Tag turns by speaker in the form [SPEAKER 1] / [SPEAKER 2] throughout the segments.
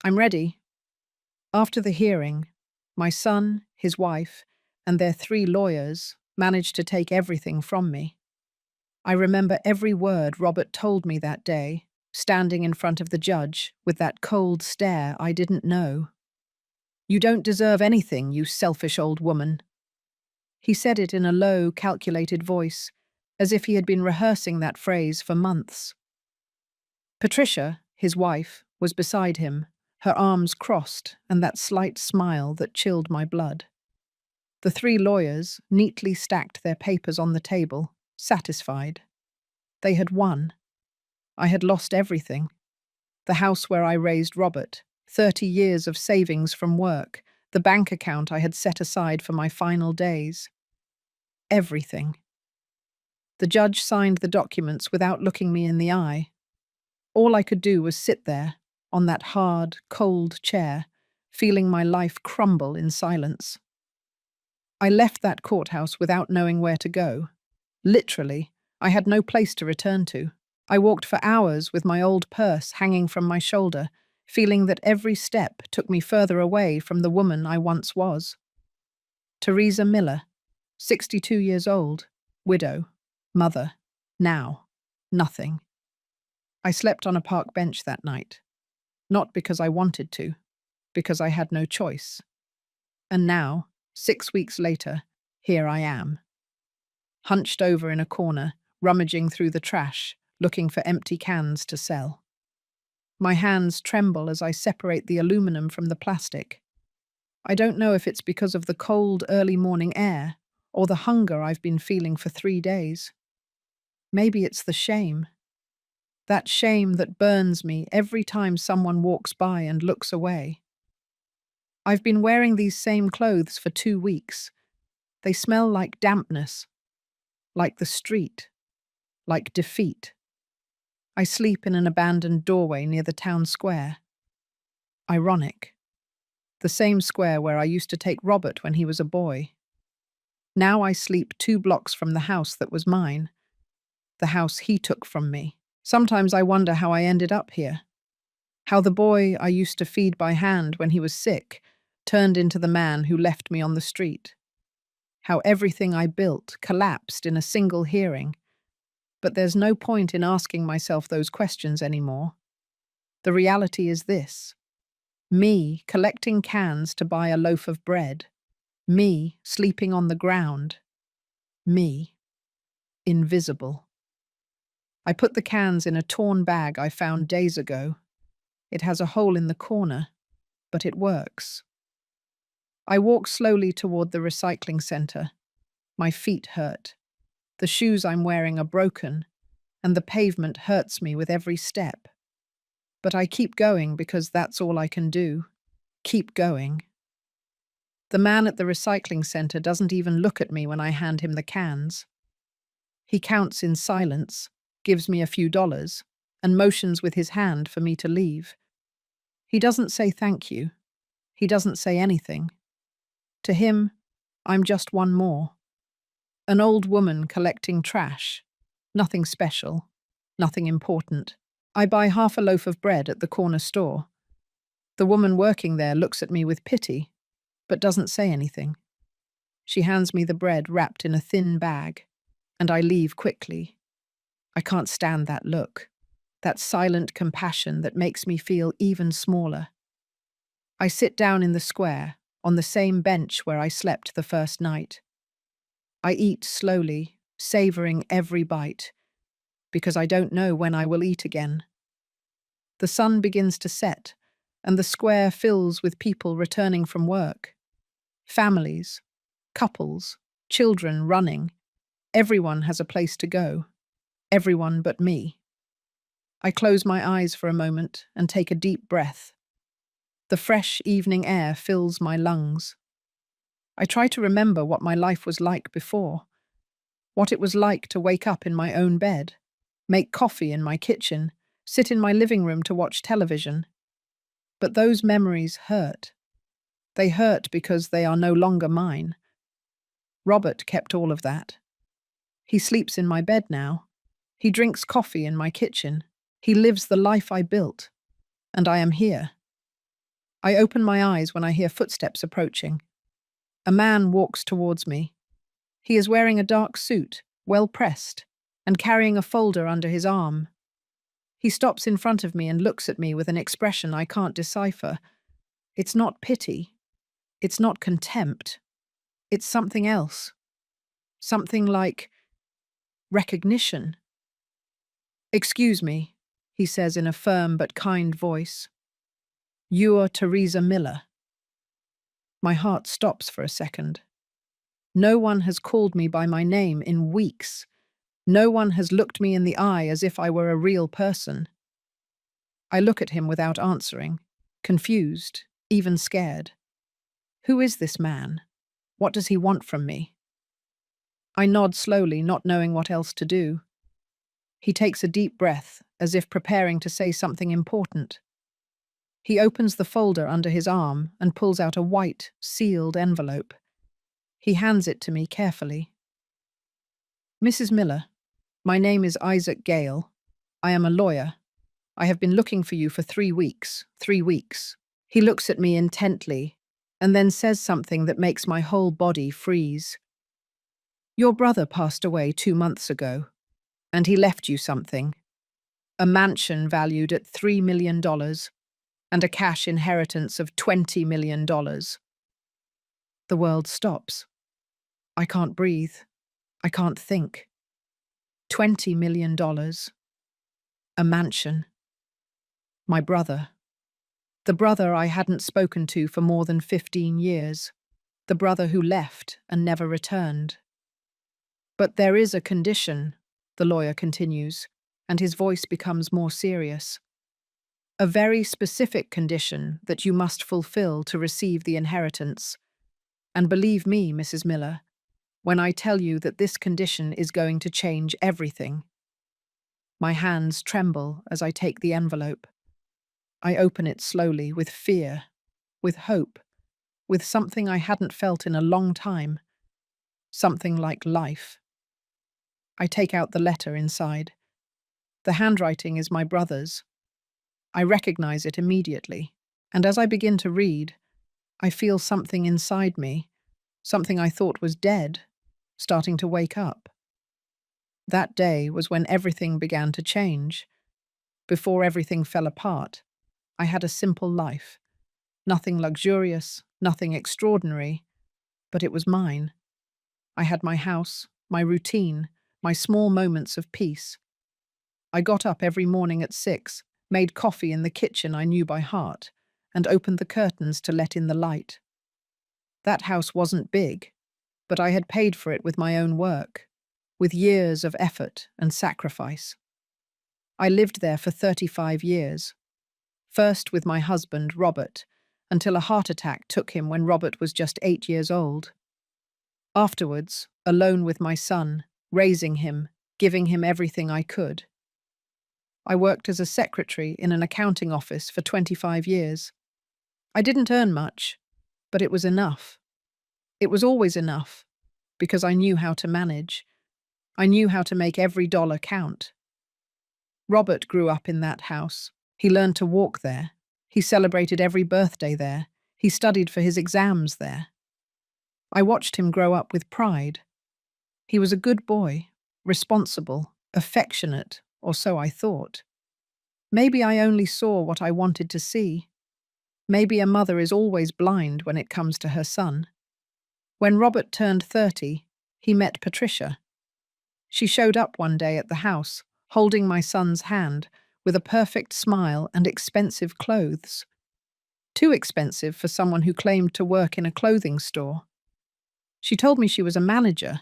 [SPEAKER 1] I'm ready. After the hearing, my son, his wife, and their 3 lawyers managed to take everything from me. I remember every word Robert told me that day, standing in front of the judge with that cold stare I didn't know. "You don't deserve anything, you selfish old woman." He said it in a low, calculated voice, as if he had been rehearsing that phrase for months. Patricia, his wife, was beside him, her arms crossed and that slight smile that chilled my blood. The 3 lawyers neatly stacked their papers on the table, satisfied. They had won. I had lost everything. The house where I raised Robert, 30 years of savings from work, the bank account I had set aside for my final days. Everything. The judge signed the documents without looking me in the eye. All I could do was sit there, on that hard, cold chair, feeling my life crumble in silence. I left that courthouse without knowing where to go. Literally, I had no place to return to. I walked for hours with my old purse hanging from my shoulder, feeling that every step took me further away from the woman I once was. Teresa Miller, 62 years old, widow, mother, now, nothing. I slept on a park bench that night, not because I wanted to, because I had no choice. And now, 6 weeks later, here I am, hunched over in a corner, rummaging through the trash, looking for empty cans to sell. My hands tremble as I separate the aluminum from the plastic. I don't know if it's because of the cold early morning air or the hunger I've been feeling for 3 days. Maybe it's the shame. That shame that burns me every time someone walks by and looks away. I've been wearing these same clothes for 2 weeks. They smell like dampness, like the street, like defeat. I sleep in an abandoned doorway near the town square. Ironic. The same square where I used to take Robert when he was a boy. Now I sleep 2 blocks from the house that was mine, the house he took from me. Sometimes I wonder how I ended up here. How the boy I used to feed by hand when he was sick turned into the man who left me on the street. How everything I built collapsed in a single hearing. But there's no point in asking myself those questions anymore. The reality is this. Me collecting cans to buy a loaf of bread. Me sleeping on the ground. Me. Invisible. I put the cans in a torn bag I found days ago. It has a hole in the corner, but it works. I walk slowly toward the recycling center. My feet hurt. The shoes I'm wearing are broken, and the pavement hurts me with every step. But I keep going because that's all I can do. Keep going. The man at the recycling center doesn't even look at me when I hand him the cans. He counts in silence, gives me a few dollars, and motions with his hand for me to leave. He doesn't say thank you. He doesn't say anything. To him, I'm just one more. An old woman collecting trash. Nothing special. Nothing important. I buy half a loaf of bread at the corner store. The woman working there looks at me with pity, but doesn't say anything. She hands me the bread wrapped in a thin bag, and I leave quickly. I can't stand that look, that silent compassion that makes me feel even smaller. I sit down in the square, on the same bench where I slept the first night. I eat slowly, savoring every bite, because I don't know when I will eat again. The sun begins to set, and the square fills with people returning from work. Families, couples, children running. Everyone has a place to go. Everyone but me. I close my eyes for a moment and take a deep breath. The fresh evening air fills my lungs. I try to remember what my life was like before, what it was like to wake up in my own bed, make coffee in my kitchen, sit in my living room to watch television. But those memories hurt. They hurt because they are no longer mine. Robert kept all of that. He sleeps in my bed now. He drinks coffee in my kitchen. He lives the life I built. And I am here. I open my eyes when I hear footsteps approaching. A man walks towards me. He is wearing a dark suit, well pressed, and carrying a folder under his arm. He stops in front of me and looks at me with an expression I can't decipher. It's not pity. It's not contempt. It's something else. Something like recognition. "Excuse me," he says in a firm but kind voice. "You're Teresa Miller." My heart stops for a second. No one has called me by my name in weeks. No one has looked me in the eye as if I were a real person. I look at him without answering, confused, even scared. Who is this man? What does he want from me? I nod slowly, not knowing what else to do. He takes a deep breath, as if preparing to say something important. He opens the folder under his arm and pulls out a white, sealed envelope. He hands it to me carefully. "Mrs. Miller, my name is Isaac Gale. I am a lawyer. I have been looking for you for 3 weeks. 3 weeks." He looks at me intently and then says something that makes my whole body freeze. "Your brother passed away 2 months ago, and he left you something. A mansion valued at $3 million and a cash inheritance of $20 million. The world stops. I can't breathe. I can't think. $20 million. A mansion. My brother. The brother I hadn't spoken to for more than 15 years. The brother who left and never returned. But there is a condition," the lawyer continues, and his voice becomes more serious. "A very specific condition that you must fulfill to receive the inheritance. And believe me, Mrs. Miller, when I tell you that this condition is going to change everything." My hands tremble as I take the envelope. I open it slowly, with fear, with hope, with something I hadn't felt in a long time. Something like life. I take out the letter inside. The handwriting is my brother's. I recognize it immediately, and as I begin to read, I feel something inside me, something I thought was dead, starting to wake up. That day was when everything began to change. Before everything fell apart, I had a simple life. Nothing luxurious, nothing extraordinary, but it was mine. I had my house, my routine, my small moments of peace. I got up every morning at 6, made coffee in the kitchen I knew by heart, and opened the curtains to let in the light. That house wasn't big, but I had paid for it with my own work, with years of effort and sacrifice. I lived there for 35 years, first with my husband, Robert, until a heart attack took him when Robert was just 8 years old. Afterwards, alone with my son, raising him, giving him everything I could. I worked as a secretary in an accounting office for 25 years. I didn't earn much, but it was enough. It was always enough, because I knew how to manage. I knew how to make every dollar count. Robert grew up in that house. He learned to walk there. He celebrated every birthday there. He studied for his exams there. I watched him grow up with pride. He was a good boy, responsible, affectionate, or so I thought. Maybe I only saw what I wanted to see. Maybe a mother is always blind when it comes to her son. When Robert turned 30, he met Patricia. She showed up one day at the house, holding my son's hand, with a perfect smile and expensive clothes. Too expensive for someone who claimed to work in a clothing store. She told me she was a manager,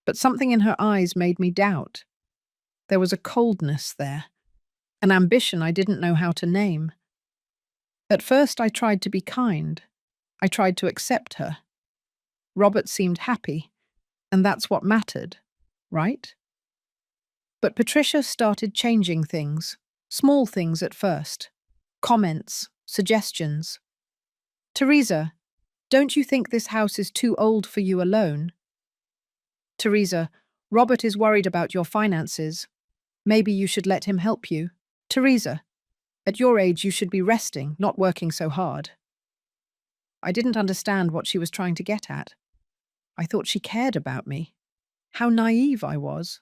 [SPEAKER 1] but something in her eyes made me doubt. There was a coldness there, an ambition I didn't know how to name. At first I tried to be kind. I tried to accept her. Robert seemed happy, and that's what mattered, right? But Patricia started changing things, small things at first. Comments, suggestions. "Teresa, don't you think this house is too old for you alone?" "Teresa, Robert is worried about your finances. Maybe you should let him help you." "Teresa, at your age you should be resting, not working so hard." I didn't understand what she was trying to get at. I thought she cared about me. How naive I was.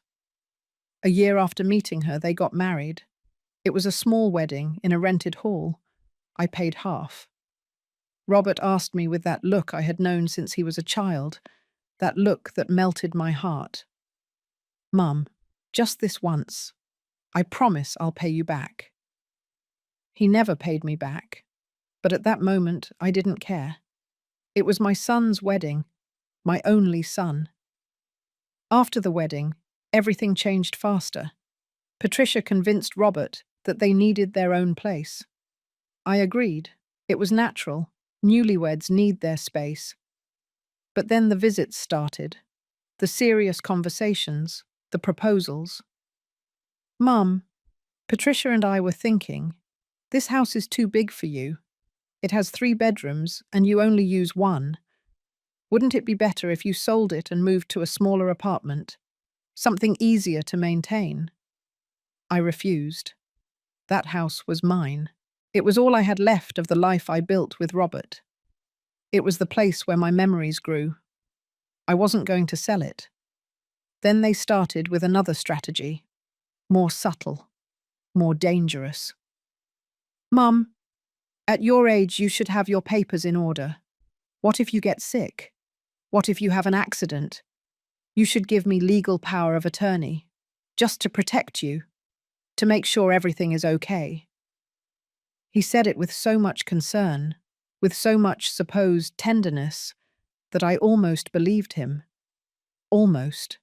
[SPEAKER 1] A year after meeting her, they got married. It was a small wedding in a rented hall. I paid half. Robert asked me with that look I had known since he was a child, that look that melted my heart. "Mum, just this once. I promise I'll pay you back." He never paid me back, but at that moment I didn't care. It was my son's wedding, my only son. After the wedding, everything changed faster. Patricia convinced Robert that they needed their own place. I agreed. It was natural. Newlyweds need their space. But then the visits started. The serious conversations, the proposals. "Mum, Patricia and I were thinking, this house is too big for you. It has 3 bedrooms and you only use one. Wouldn't it be better if you sold it and moved to a smaller apartment? Something easier to maintain?" I refused. That house was mine. It was all I had left of the life I built with Robert. It was the place where my memories grew. I wasn't going to sell it. Then they started with another strategy, more subtle, more dangerous. "Mum, at your age you should have your papers in order. What if you get sick? What if you have an accident? You should give me legal power of attorney, just to protect you, to make sure everything is okay." He said it with so much concern, with so much supposed tenderness, that I almost believed him. Almost.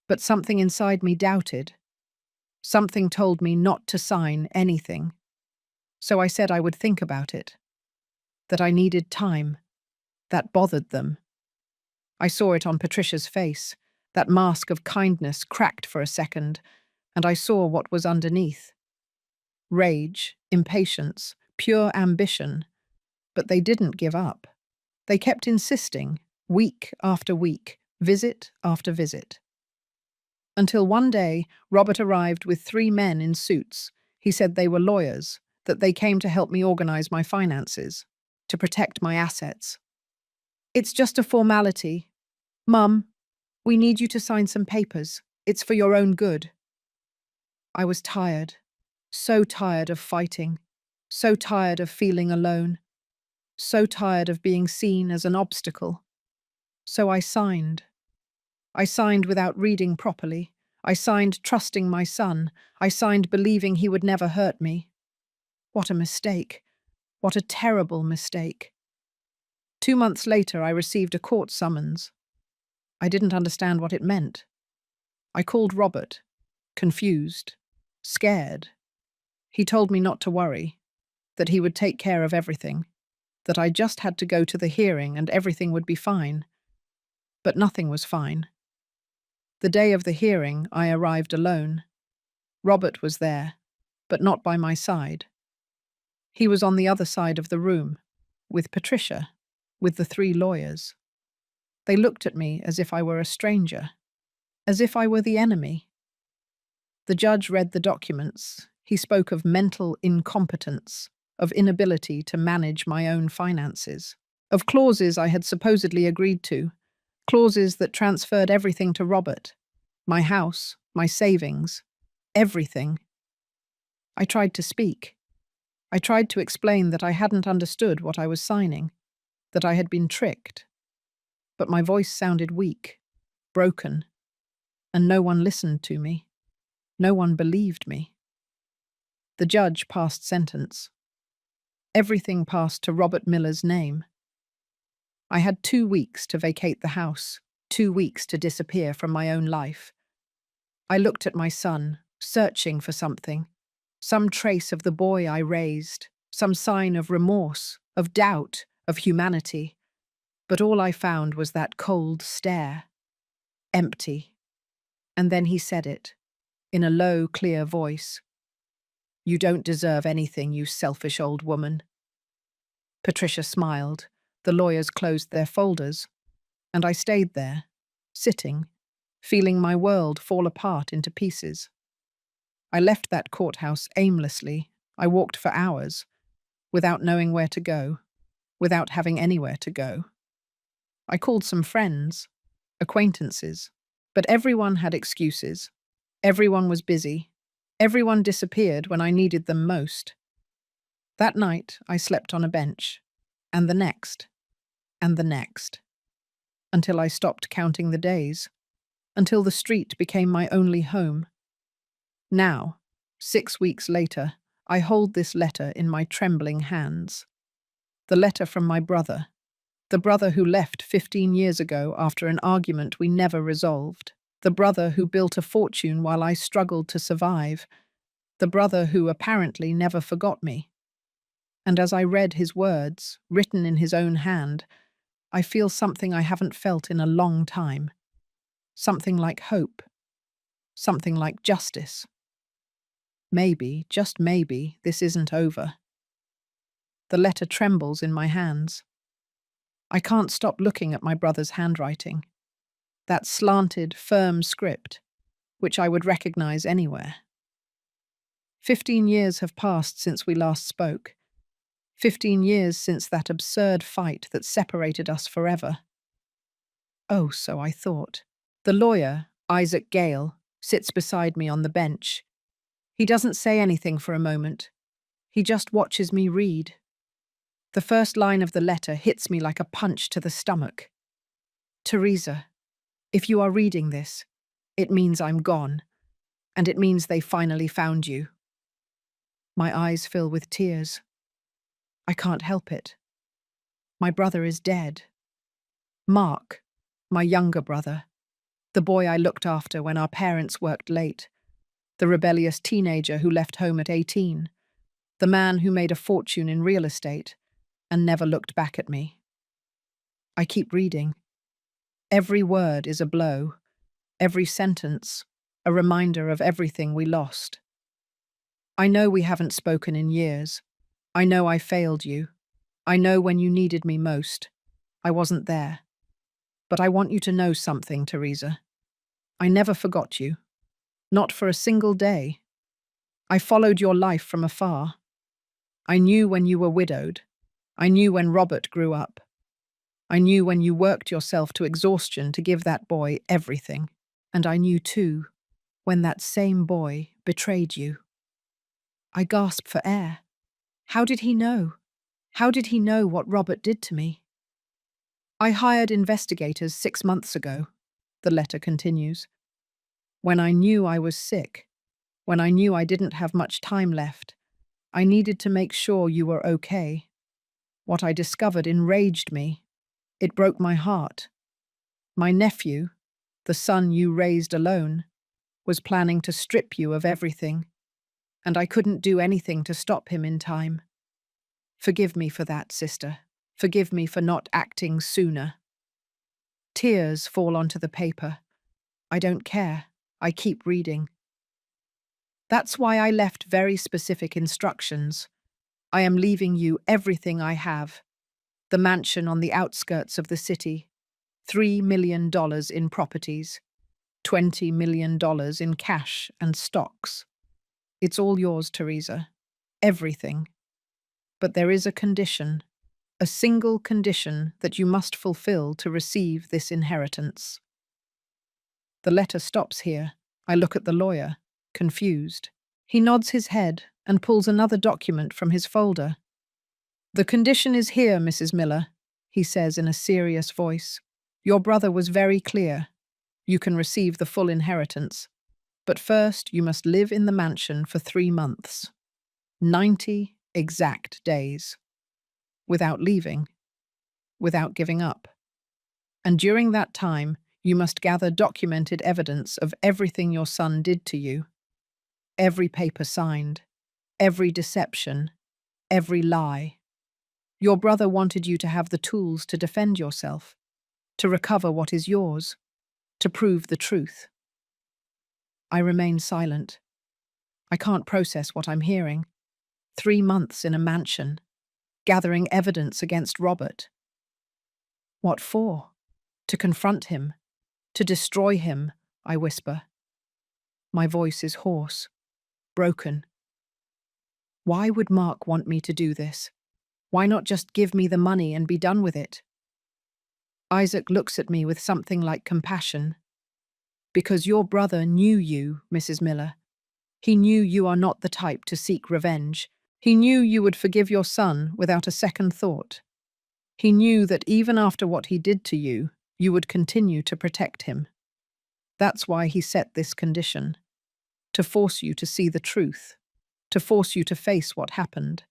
[SPEAKER 1] But something inside me doubted. Something told me not to sign anything. So I said I would think about it. That I needed time. That bothered them. I saw it on Patricia's face. That mask of kindness cracked for a second, and I saw what was underneath. Rage, impatience, pure ambition. But they didn't give up. They kept insisting, week after week, visit after visit. Until one day, Robert arrived with 3 men in suits. He said they were lawyers, that they came to help me organize my finances, to protect my assets. "It's just a formality. Mum, we need you to sign some papers. It's for your own good." I was tired, so tired of fighting, so tired of feeling alone, so tired of being seen as an obstacle. So I signed. I signed without reading properly. I signed trusting my son. I signed believing he would never hurt me. What a mistake. What a terrible mistake. 2 months later, I received a court summons. I didn't understand what it meant. I called Robert, confused, scared. He told me not to worry, that he would take care of everything, that I just had to go to the hearing and everything would be fine. But nothing was fine. The day of the hearing, I arrived alone. Robert was there, but not by my side. He was on the other side of the room, with Patricia, with the 3 lawyers. They looked at me as if I were a stranger, as if I were the enemy. The judge read the documents. He spoke of mental incompetence, of inability to manage my own finances, of clauses I had supposedly agreed to, clauses that transferred everything to Robert, my house, my savings, everything. I tried to speak. I tried to explain that I hadn't understood what I was signing, that I had been tricked. But my voice sounded weak, broken, and no one listened to me. No one believed me. The judge passed sentence. Everything passed to Robert Miller's name. I had 2 weeks to vacate the house, 2 weeks to disappear from my own life. I looked at my son, searching for something, some trace of the boy I raised, some sign of remorse, of doubt, of humanity. But all I found was that cold stare. Empty. And then he said it, in a low, clear voice. "You don't deserve anything, you selfish old woman." Patricia smiled. The lawyers closed their folders, and I stayed there, sitting, feeling my world fall apart into pieces. I left that courthouse aimlessly. I walked for hours, without knowing where to go, without having anywhere to go. I called some friends, acquaintances, but everyone had excuses. Everyone was busy. Everyone disappeared when I needed them most. That night, I slept on a bench, and the next, and the next, until I stopped counting the days, until the street became my only home. Now, 6 weeks later, I hold this letter in my trembling hands. The letter from my brother, the brother who left 15 years ago after an argument we never resolved, the brother who built a fortune while I struggled to survive, the brother who apparently never forgot me. And as I read his words, written in his own hand, I feel something I haven't felt in a long time. Something like hope. Something like justice. Maybe, just maybe, this isn't over. The letter trembles in my hands. I can't stop looking at my brother's handwriting. That slanted, firm script, which I would recognize anywhere. 15 years have passed since we last spoke. 15 years since that absurd fight that separated us forever. Oh, so I thought. The lawyer, Isaac Gale, sits beside me on the bench. He doesn't say anything for a moment. He just watches me read. The first line of the letter hits me like a punch to the stomach. Teresa, if you are reading this, it means I'm gone, and it means they finally found you. My eyes fill with tears. I can't help it. My brother is dead. Mark, my younger brother, the boy I looked after when our parents worked late, the rebellious teenager who left home at 18, the man who made a fortune in real estate and never looked back at me. I keep reading. Every word is a blow, every sentence a reminder of everything we lost. I know we haven't spoken in years. I know I failed you. I know when you needed me most. I wasn't there. But I want you to know something, Teresa. I never forgot you. Not for a single day. I followed your life from afar. I knew when you were widowed. I knew when Robert grew up. I knew when you worked yourself to exhaustion to give that boy everything. And I knew, too, when that same boy betrayed you. I gasped for air. How did he know? How did he know what Robert did to me? I hired investigators 6 months ago, the letter continues. When I knew I was sick, when I knew I didn't have much time left, I needed to make sure you were okay. What I discovered enraged me. It broke my heart. My nephew, the son you raised alone, was planning to strip you of everything, and I couldn't do anything to stop him in time. Forgive me for that, sister. Forgive me for not acting sooner. Tears fall onto the paper. I don't care. I keep reading. That's why I left very specific instructions. I am leaving you everything I have. The mansion on the outskirts of the city, $3 million in properties, $20 million in cash and stocks. It's all yours, Teresa. Everything. But there is a condition, a single condition that you must fulfill to receive this inheritance. The letter stops here. I look at the lawyer, confused. He nods his head and pulls another document from his folder. The condition is here, Mrs. Miller, he says in a serious voice. Your brother was very clear. You can receive the full inheritance. But first, you must live in the mansion for 3 months. 90 exact days. Without leaving. Without giving up. And during that time, you must gather documented evidence of everything your son did to you. Every paper signed. Every deception. Every lie. Your brother wanted you to have the tools to defend yourself, to recover what is yours, to prove the truth. I remain silent. I can't process what I'm hearing. 3 months in a mansion, gathering evidence against Robert. What for? To confront him, to destroy him, I whisper. My voice is hoarse, broken. Why would Mark want me to do this? Why not just give me the money and be done with it? Isaac looks at me with something like compassion. Because your brother knew you, Mrs. Miller. He knew you are not the type to seek revenge. He knew you would forgive your son without a second thought. He knew that even after what he did to you, you would continue to protect him. That's why he set this condition. To force you to see the truth. To force you to face what happened.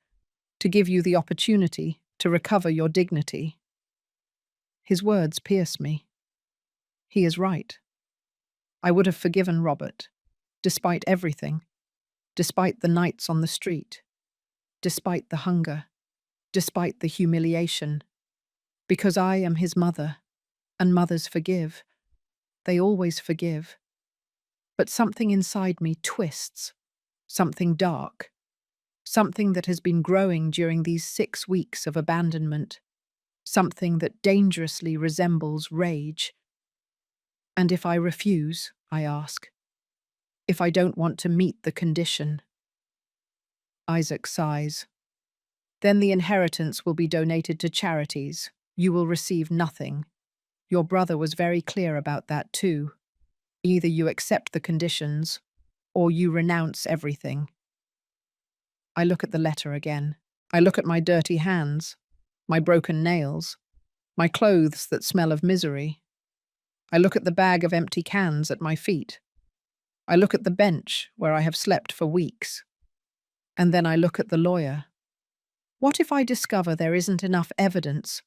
[SPEAKER 1] To give you the opportunity to recover your dignity. His words pierce me. He is right. I would have forgiven Robert, despite everything, despite the nights on the street, despite the hunger, despite the humiliation, because I am his mother, and mothers forgive. They always forgive. But something inside me twists, something dark, something that has been growing during these 6 weeks of abandonment, something that dangerously resembles rage. And if I refuse, I ask, if I don't want to meet the condition? Isaac sighs. Then the inheritance will be donated to charities. You will receive nothing. Your brother was very clear about that too. Either you accept the conditions, or you renounce everything. I look at the letter again. I look at my dirty hands, my broken nails, my clothes that smell of misery. I look at the bag of empty cans at my feet. I look at the bench where I have slept for weeks. And then I look at the lawyer. What if I discover there isn't enough evidence?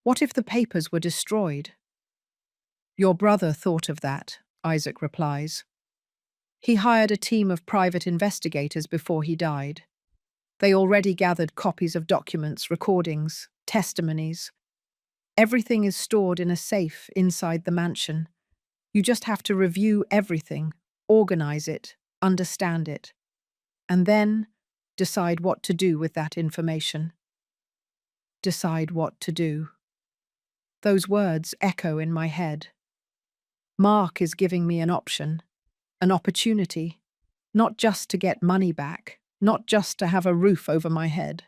[SPEAKER 1] What if the papers were destroyed? Your brother thought of that, Isaac replies. He hired a team of private investigators before he died. They already gathered copies of documents, recordings, testimonies. Everything is stored in a safe inside the mansion. You just have to review everything, organize it, understand it, and then decide what to do with that information. Decide what to do. Those words echo in my head. Mark is giving me an option, an opportunity, not just to get money back, not just to have a roof over my head.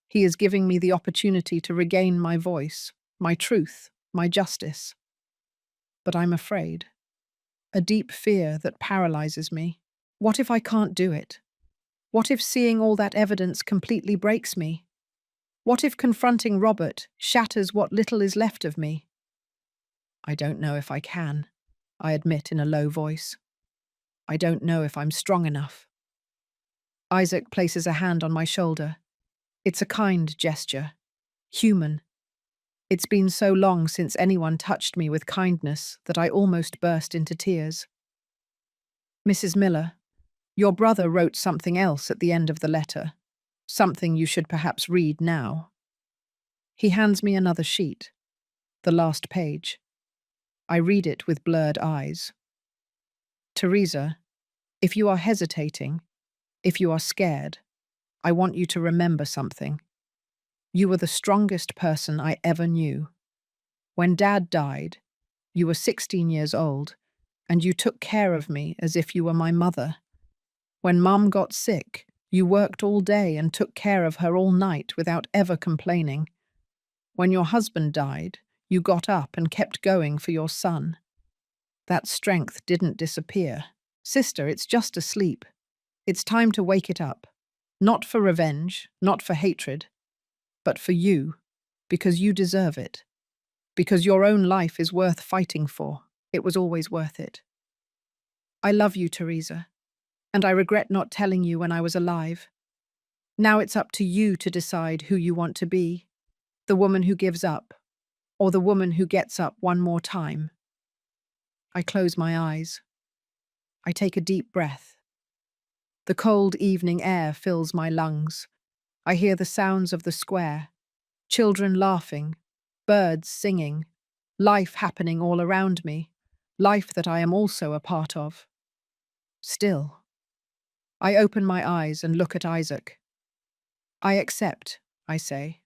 [SPEAKER 1] He is giving me the opportunity to regain my voice, my truth, my justice. But I'm afraid. A deep fear that paralyzes me. What if I can't do it? What if seeing all that evidence completely breaks me? What if confronting Robert shatters what little is left of me? I don't know if I can, I admit in a low voice. I don't know if I'm strong enough. Isaac places a hand on my shoulder. It's a kind gesture. Human. It's been so long since anyone touched me with kindness that I almost burst into tears. Mrs. Miller, your brother wrote something else at the end of the letter. Something you should perhaps read now. He hands me another sheet. The last page. I read it with blurred eyes. Teresa, if you are hesitating, if you are scared, I want you to remember something. You were the strongest person I ever knew. When Dad died, you were 16 years old, and you took care of me as if you were my mother. When Mum got sick, you worked all day and took care of her all night without ever complaining. When your husband died, you got up and kept going for your son. That strength didn't disappear. Sister, it's just asleep. It's time to wake it up. Not for revenge, not for hatred, but for you, because you deserve it. Because your own life is worth fighting for. It was always worth it. I love you, Teresa, and I regret not telling you when I was alive. Now it's up to you to decide who you want to be, the woman who gives up, or the woman who gets up one more time. I close my eyes. I take a deep breath. The cold evening air fills my lungs. I hear the sounds of the square, children laughing, birds singing, life happening all around me, life that I am also a part of. Still, I open my eyes and look at Isaac. I accept, I say.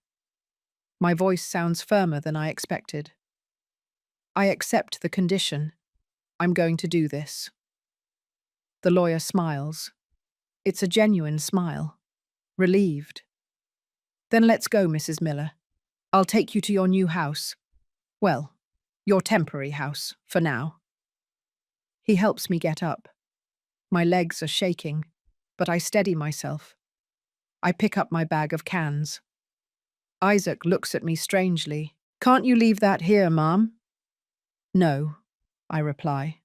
[SPEAKER 1] My voice sounds firmer than I expected. I accept the condition. I'm going to do this. The lawyer smiles. It's a genuine smile. Relieved. Then let's go, Mrs. Miller. I'll take you to your new house. Well, your temporary house, for now. He helps me get up. My legs are shaking, but I steady myself. I pick up my bag of cans. Isaac looks at me strangely. Can't you leave that here, Mom? No, I reply.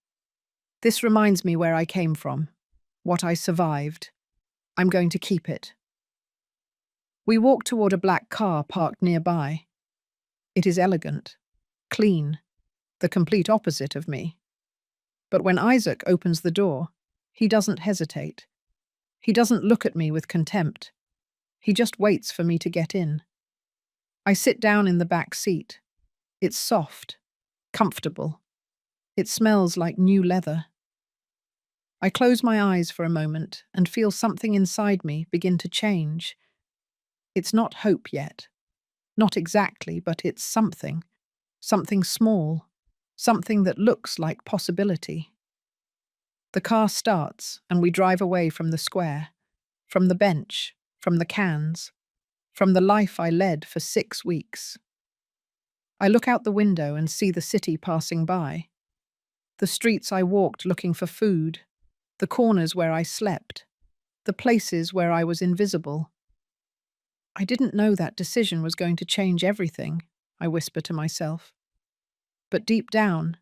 [SPEAKER 1] This reminds me where I came from, what I survived. I'm going to keep it. We walk toward a black car parked nearby. It is elegant, clean, the complete opposite of me. But when Isaac opens the door, he doesn't hesitate. He doesn't look at me with contempt. He just waits for me to get in. I sit down in the back seat. It's soft, comfortable. It smells like new leather. I close my eyes for a moment and feel something inside me begin to change. It's not hope yet. Not exactly, but it's something. Something small. Something that looks like possibility. The car starts and we drive away from the square, from the bench, from the cans, from the life I led for 6 weeks. I look out the window and see the city passing by. The streets I walked looking for food, the corners where I slept, the places where I was invisible. I didn't know that decision was going to change everything, I whisper to myself. But deep down,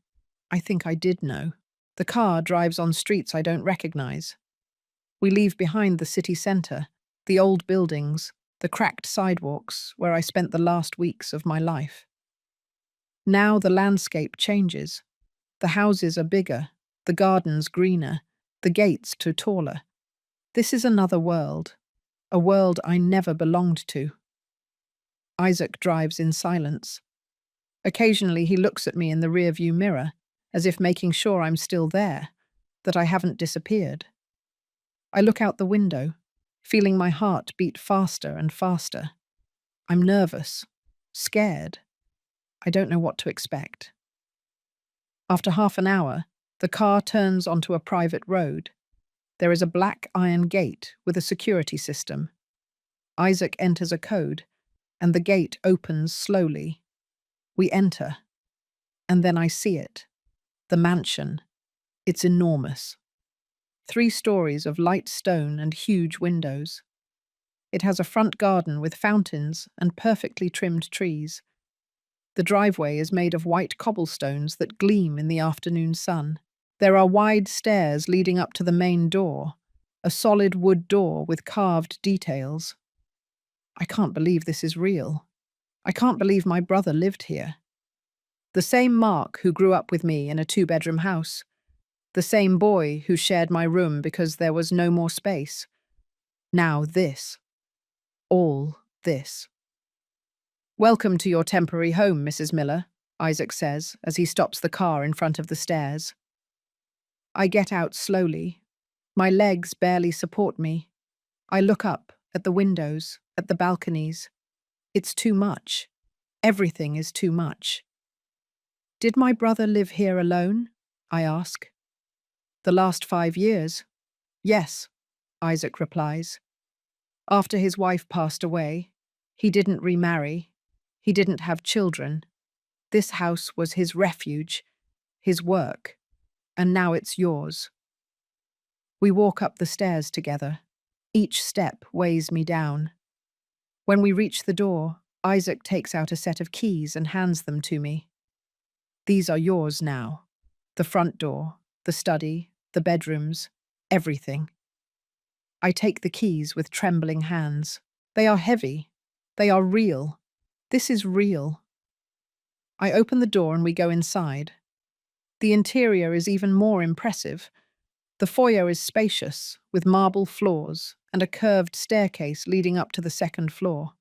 [SPEAKER 1] I think I did know. The car drives on streets I don't recognize. We leave behind the city centre, the old buildings, the cracked sidewalks where I spent the last weeks of my life. Now the landscape changes. The houses are bigger, the gardens greener, the gates taller. This is another world, a world I never belonged to. Isaac drives in silence. Occasionally he looks at me in the rearview mirror, as if making sure I'm still there, that I haven't disappeared. I look out the window, feeling my heart beat faster and faster. I'm nervous, scared. I don't know what to expect. After half an hour, the car turns onto a private road. There is a black iron gate with a security system. Isaac enters a code, and the gate opens slowly. We enter, and then I see it. The mansion. It's enormous. 3 stories of light stone and huge windows. It has a front garden with fountains and perfectly trimmed trees. The driveway is made of white cobblestones that gleam in the afternoon sun. There are wide stairs leading up to the main door, a solid wood door with carved details. I can't believe this is real. I can't believe my brother lived here. The same Mark who grew up with me in a 2-bedroom house. The same boy who shared my room because there was no more space. Now this. All this. Welcome to your temporary home, Mrs. Miller, Isaac says as he stops the car in front of the stairs. I get out slowly. My legs barely support me. I look up at the windows, at the balconies. It's too much. Everything is too much. Did my brother live here alone? I ask. The last 5 years? Yes, Isaac replies. After his wife passed away, he didn't remarry. He didn't have children. This house was his refuge, his work, and now it's yours. We walk up the stairs together. Each step weighs me down. When we reach the door, Isaac takes out a set of keys and hands them to me. These are yours now. The front door, the study, the bedrooms, everything. I take the keys with trembling hands. They are heavy. They are real. This is real. I open the door and we go inside. The interior is even more impressive. The foyer is spacious, with marble floors and a curved staircase leading up to the 2nd floor.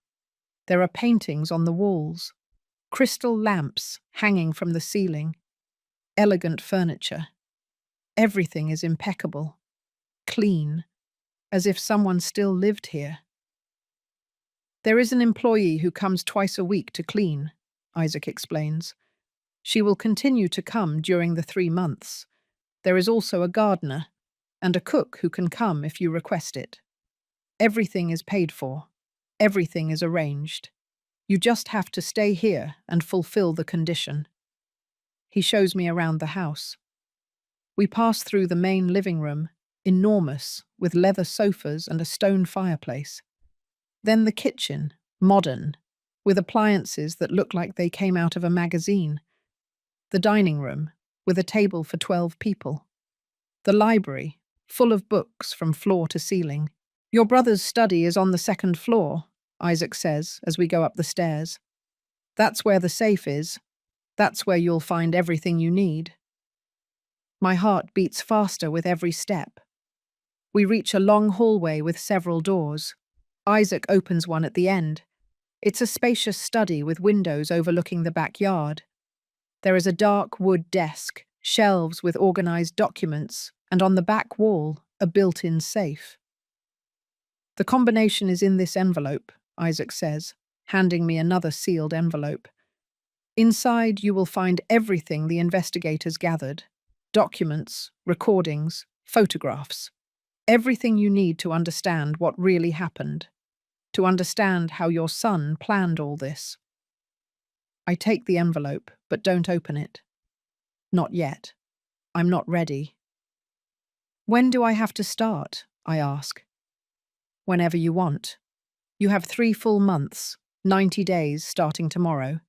[SPEAKER 1] There are paintings on the walls, crystal lamps hanging from the ceiling, elegant furniture. Everything is impeccable, clean, as if someone still lived here. There is an employee who comes twice a week to clean, Isaac explains. She will continue to come during the 3 months. There is also a gardener and a cook who can come if you request it. Everything is paid for. Everything is arranged. You just have to stay here and fulfill the condition. He shows me around the house. We pass through the main living room, enormous, with leather sofas and a stone fireplace. Then the kitchen, modern, with appliances that look like they came out of a magazine. The dining room, with a table for 12 people. The library, full of books from floor to ceiling. Your brother's study is on the second floor, Isaac says as we go up the stairs. That's where the safe is. That's where you'll find everything you need. My heart beats faster with every step. We reach a long hallway with several doors. Isaac opens one at the end. It's a spacious study with windows overlooking the backyard. There is a dark wood desk, shelves with organized documents, and on the back wall, a built-in safe. The combination is in this envelope, Isaac says, handing me another sealed envelope. Inside, you will find everything the investigators gathered. Documents, recordings, photographs. Everything you need to understand what really happened. To understand how your son planned all this. I take the envelope, but don't open it. Not yet. I'm not ready. When do I have to start? I ask. Whenever you want. You have 3 full months, 90 days starting tomorrow.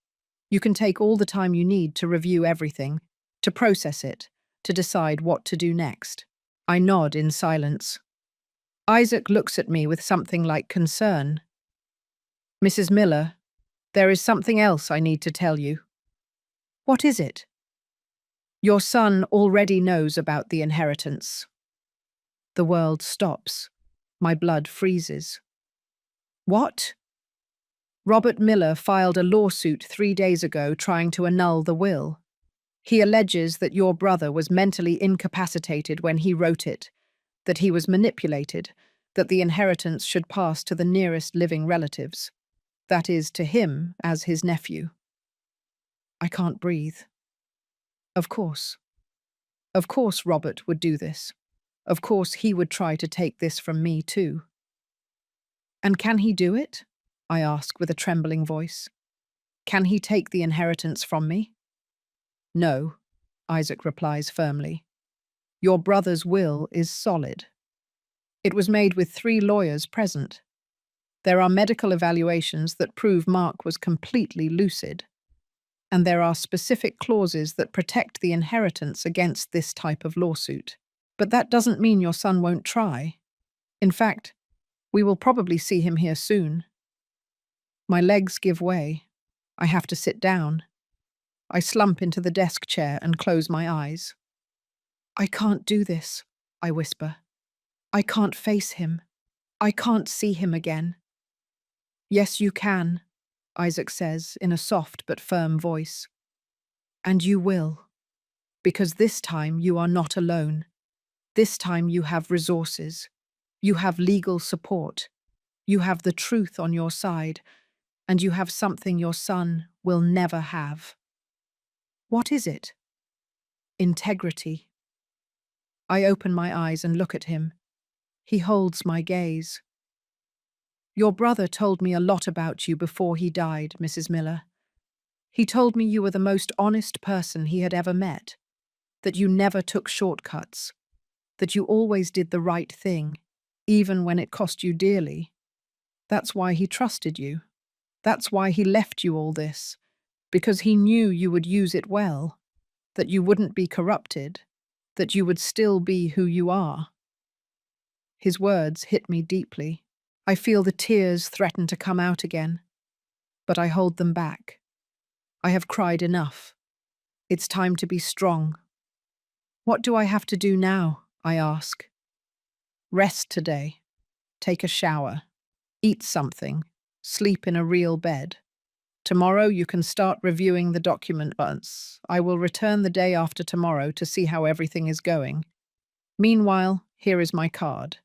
[SPEAKER 1] You can take all the time you need to review everything, to process it, to decide what to do next. I nod in silence. Isaac looks at me with something like concern. Mrs. Miller, there is something else I need to tell you. What is it? Your son already knows about the inheritance. The world stops. My blood freezes. What? Robert Miller filed a lawsuit 3 days ago trying to annul the will. He alleges that your brother was mentally incapacitated when he wrote it, that he was manipulated, that the inheritance should pass to the nearest living relatives. That is, to him as his nephew. I can't breathe. Of course. Of course Robert would do this. Of course he would try to take this from me too. And can he do it? I ask with a trembling voice. Can he take the inheritance from me? No, Isaac replies firmly. Your brother's will is solid. It was made with 3 lawyers present. There are medical evaluations that prove Mark was completely lucid. And there are specific clauses that protect the inheritance against this type of lawsuit. But that doesn't mean your son won't try. In fact, we will probably see him here soon. My legs give way. I have to sit down. I slump into the desk chair and close my eyes. I can't do this, I whisper. I can't face him. I can't see him again. Yes, you can, Isaac says in a soft but firm voice. And you will. Because this time you are not alone. This time you have resources. You have legal support. You have the truth on your side. And you have something your son will never have. What is it? Integrity. I open my eyes and look at him. He holds my gaze. Your brother told me a lot about you before he died, Mrs. Miller. He told me you were the most honest person he had ever met, that you never took shortcuts, that you always did the right thing, even when it cost you dearly. That's why he trusted you. That's why he left you all this, because he knew you would use it well, that you wouldn't be corrupted, that you would still be who you are. His words hit me deeply. I feel the tears threaten to come out again, but I hold them back. I have cried enough. It's time to be strong. What do I have to do now? I ask. Rest today. Take a shower. Eat something. Sleep in a real bed. Tomorrow you can start reviewing the documents. I will return the day after tomorrow to see how everything is going. Meanwhile, here is my card.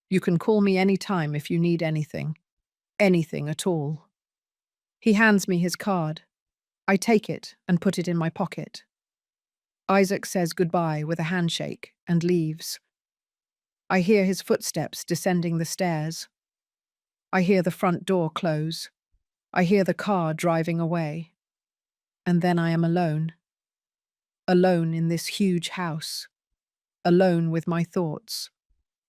[SPEAKER 1] You can call me any time if you need anything. Anything at all. He hands me his card. I take it and put it in my pocket. Isaac says goodbye with a handshake and leaves. I hear his footsteps descending the stairs. I hear the front door close. I hear the car driving away. And then I am alone. Alone in this huge house. Alone with my thoughts.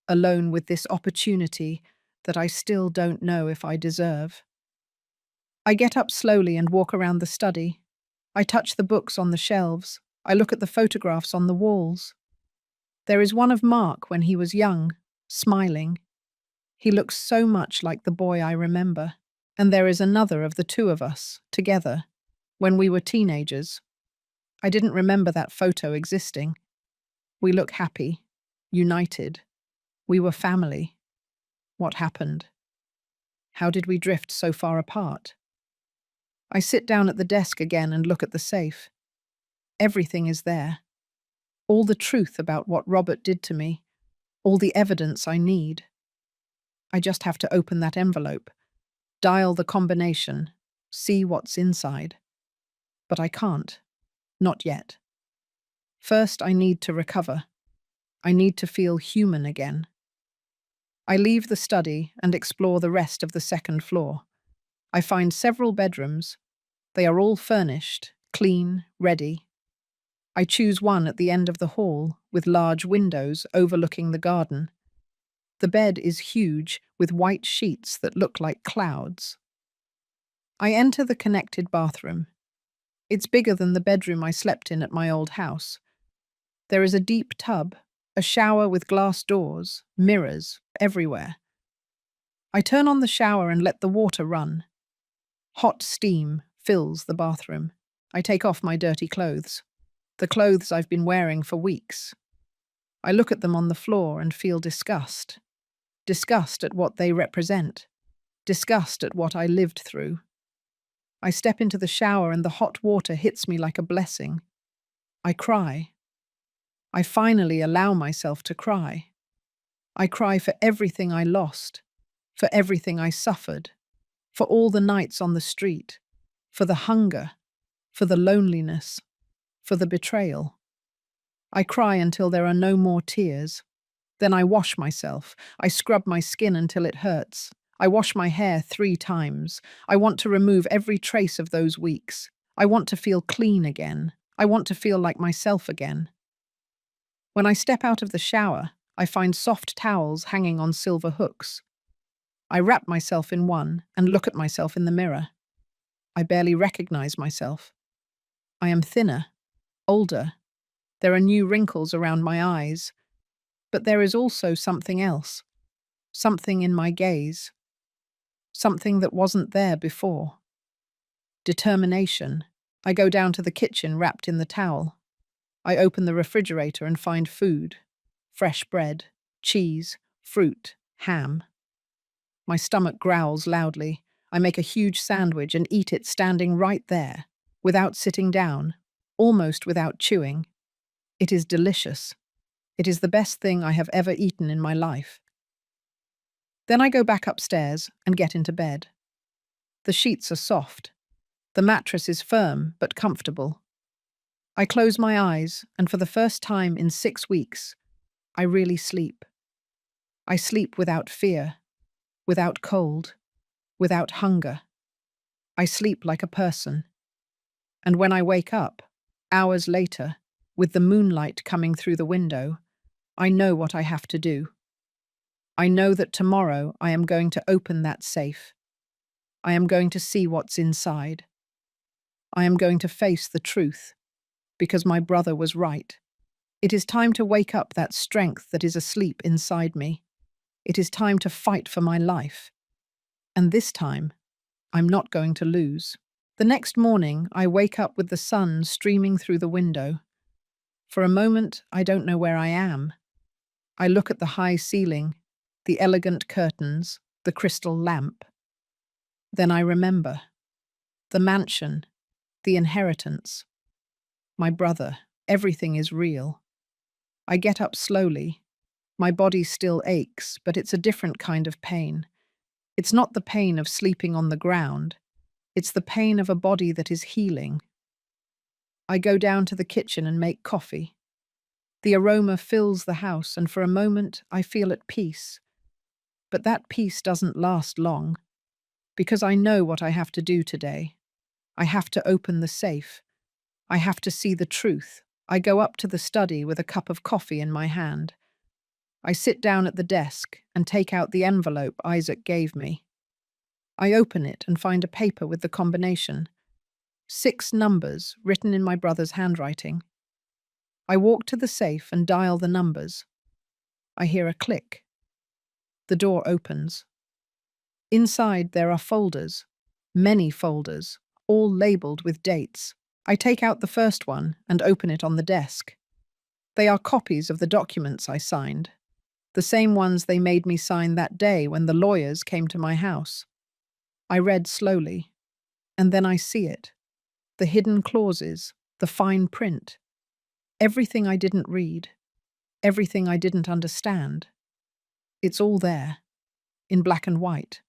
[SPEAKER 1] Alone with this opportunity that I still don't know if I deserve. I get up slowly and walk around the study. I touch the books on the shelves. I look at the photographs on the walls. There is one of Mark when he was young, smiling. He looks so much like the boy I remember. And there is another of the two of us, together, when we were teenagers. I didn't remember that photo existing. We look happy, united. We were family. What happened? How did we drift so far apart? I sit down at the desk again and look at the safe. Everything is there. All the truth about what Robert did to me. All the evidence I need. I just have to open that envelope, dial the combination, see what's inside. But I can't. Not yet. First, I need to recover. I need to feel human again. I leave the study and explore the rest of the second floor. I find several bedrooms. They are all furnished, clean, ready. I choose one at the end of the hall with large windows overlooking the garden. The bed is huge with white sheets that look like clouds. I enter the connected bathroom. It's bigger than the bedroom I slept in at my old house. There is a deep tub, a shower with glass doors, mirrors, everywhere. I turn on the shower and let the water run. Hot steam fills the bathroom. I take off my dirty clothes, the clothes I've been wearing for weeks. I look at them on the floor and feel disgust. Disgust at what they represent. Disgust at what I lived through. I step into the shower and the hot water hits me like a blessing. I cry. I finally allow myself to cry. I cry for everything I lost, for everything I suffered, for all the nights on the street, for the hunger, for the loneliness, for the betrayal. I cry until there are no more tears. Then I wash myself. I scrub my skin until it hurts. I wash my hair 3 times. I want to remove every trace of those weeks. I want to feel clean again. I want to feel like myself again. When I step out of the shower, I find soft towels hanging on silver hooks. I wrap myself in one and look at myself in the mirror. I barely recognize myself. I am thinner, older. There are new wrinkles around my eyes. But there is also something else. Something in my gaze. Something that wasn't there before. Determination. I go down to the kitchen wrapped in the towel. I open the refrigerator and find food. Fresh bread, cheese, fruit, ham. My stomach growls loudly. I make a huge sandwich and eat it standing right there, without sitting down, almost without chewing. It is delicious. It is the best thing I have ever eaten in my life. Then I go back upstairs and get into bed. The sheets are soft. The mattress is firm but comfortable. I close my eyes, and for the first time in 6 weeks, I really sleep. I sleep without fear, without cold, without hunger. I sleep like a person. And when I wake up, hours later, with the moonlight coming through the window, I know what I have to do. I know that tomorrow I am going to open that safe. I am going to see what's inside. I am going to face the truth, because my brother was right. It is time to wake up that strength that is asleep inside me. It is time to fight for my life. And this time, I'm not going to lose. The next morning, I wake up with the sun streaming through the window. For a moment, I don't know where I am. I look at the high ceiling, the elegant curtains, the crystal lamp. Then I remember. The mansion, the inheritance. My brother, everything is real. I get up slowly. My body still aches, but it's a different kind of pain. It's not the pain of sleeping on the ground. It's the pain of a body that is healing. I go down to the kitchen and make coffee. The aroma fills the house, and for a moment I feel at peace. But that peace doesn't last long, because I know what I have to do today. I have to open the safe. I have to see the truth. I go up to the study with a cup of coffee in my hand. I sit down at the desk and take out the envelope Isaac gave me. I open it and find a paper with the combination. 6 numbers written in my brother's handwriting. I walk to the safe and dial the numbers. I hear a click. The door opens. Inside there are folders, many folders, all labeled with dates. I take out the first one and open it on the desk. They are copies of the documents I signed, the same ones they made me sign that day when the lawyers came to my house. I read slowly, and then I see it. The hidden clauses, the fine print. Everything I didn't read, everything I didn't understand. It's all there, in black and white.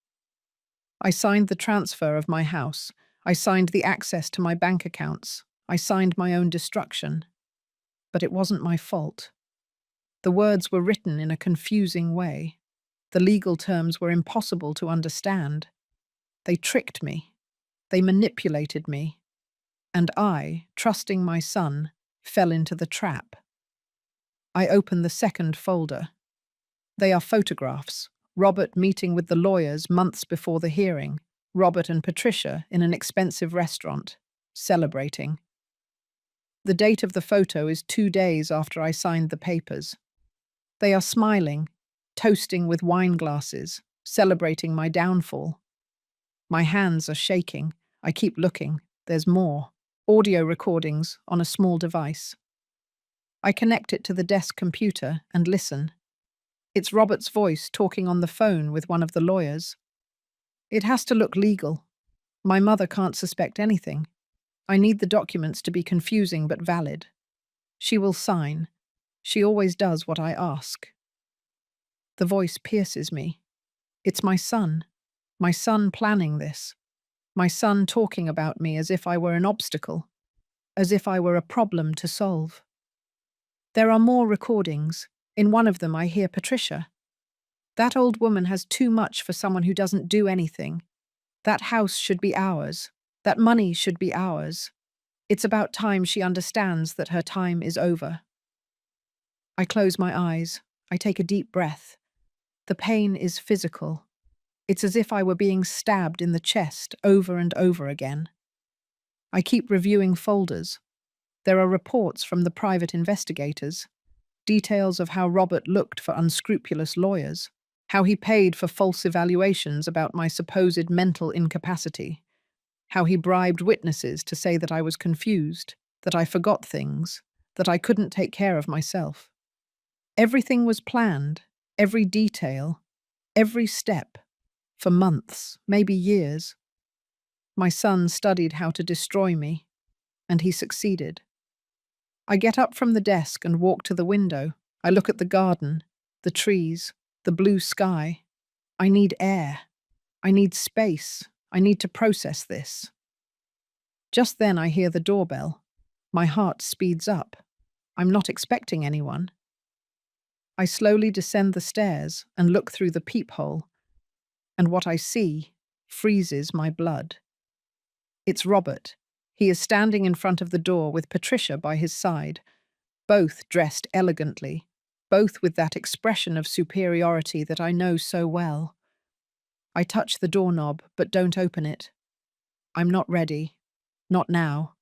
[SPEAKER 1] I signed the transfer of my house. I signed the access to my bank accounts. I signed my own destruction. But it wasn't my fault. The words were written in a confusing way. The legal terms were impossible to understand. They tricked me. They manipulated me. And I, trusting my son, fell into the trap. I open the second folder. They are photographs. Robert meeting with the lawyers months before the hearing. Robert and Patricia in an expensive restaurant, celebrating. The date of the photo is 2 days after I signed the papers. They are smiling, toasting with wine glasses, celebrating my downfall. My hands are shaking. I keep looking. There's more. Audio recordings on a small device. I connect it to the desk computer and listen. It's Robert's voice talking on the phone with one of the lawyers. It has to look legal. My mother can't suspect anything. I need the documents to be confusing but valid. She will sign. She always does what I ask. The voice pierces me. It's my son planning this. My son talking about me as if I were an obstacle, as if I were a problem to solve. There are more recordings. In one of them I hear Patricia. That old woman has too much for someone who doesn't do anything. That house should be ours. That money should be ours. It's about time she understands that her time is over. I close my eyes. I take a deep breath. The pain is physical. It's as if I were being stabbed in the chest over and over again. I keep reviewing folders. There are reports from the private investigators, details of how Robert looked for unscrupulous lawyers, how he paid for false evaluations about my supposed mental incapacity, how he bribed witnesses to say that I was confused, that I forgot things, that I couldn't take care of myself. Everything was planned, every detail, every step, for months, maybe years. My son studied how to destroy me, and he succeeded. I get up from the desk and walk to the window. I look at the garden, the trees, the blue sky. I need air. I need space. I need to process this. Just then I hear the doorbell. My heart speeds up. I'm not expecting anyone. I slowly descend the stairs and look through the peephole, and what I see freezes my blood. It's Robert. He is standing in front of the door with Patricia by his side, both dressed elegantly, both with that expression of superiority that I know so well. I touch the doorknob, but don't open it. I'm not ready. Not now.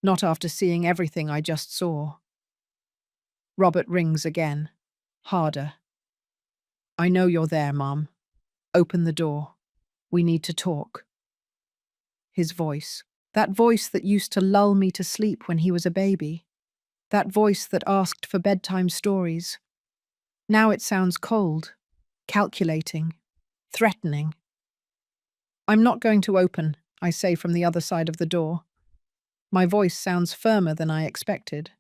[SPEAKER 1] Not after seeing everything I just saw. Robert rings again. Harder. I know you're there, Mom. Open the door. We need to talk. His voice. That voice that used to lull me to sleep when he was a baby. That voice that asked for bedtime stories. Now it sounds cold, calculating, threatening. I'm not going to open, I say from the other side of the door. My voice sounds firmer than I expected.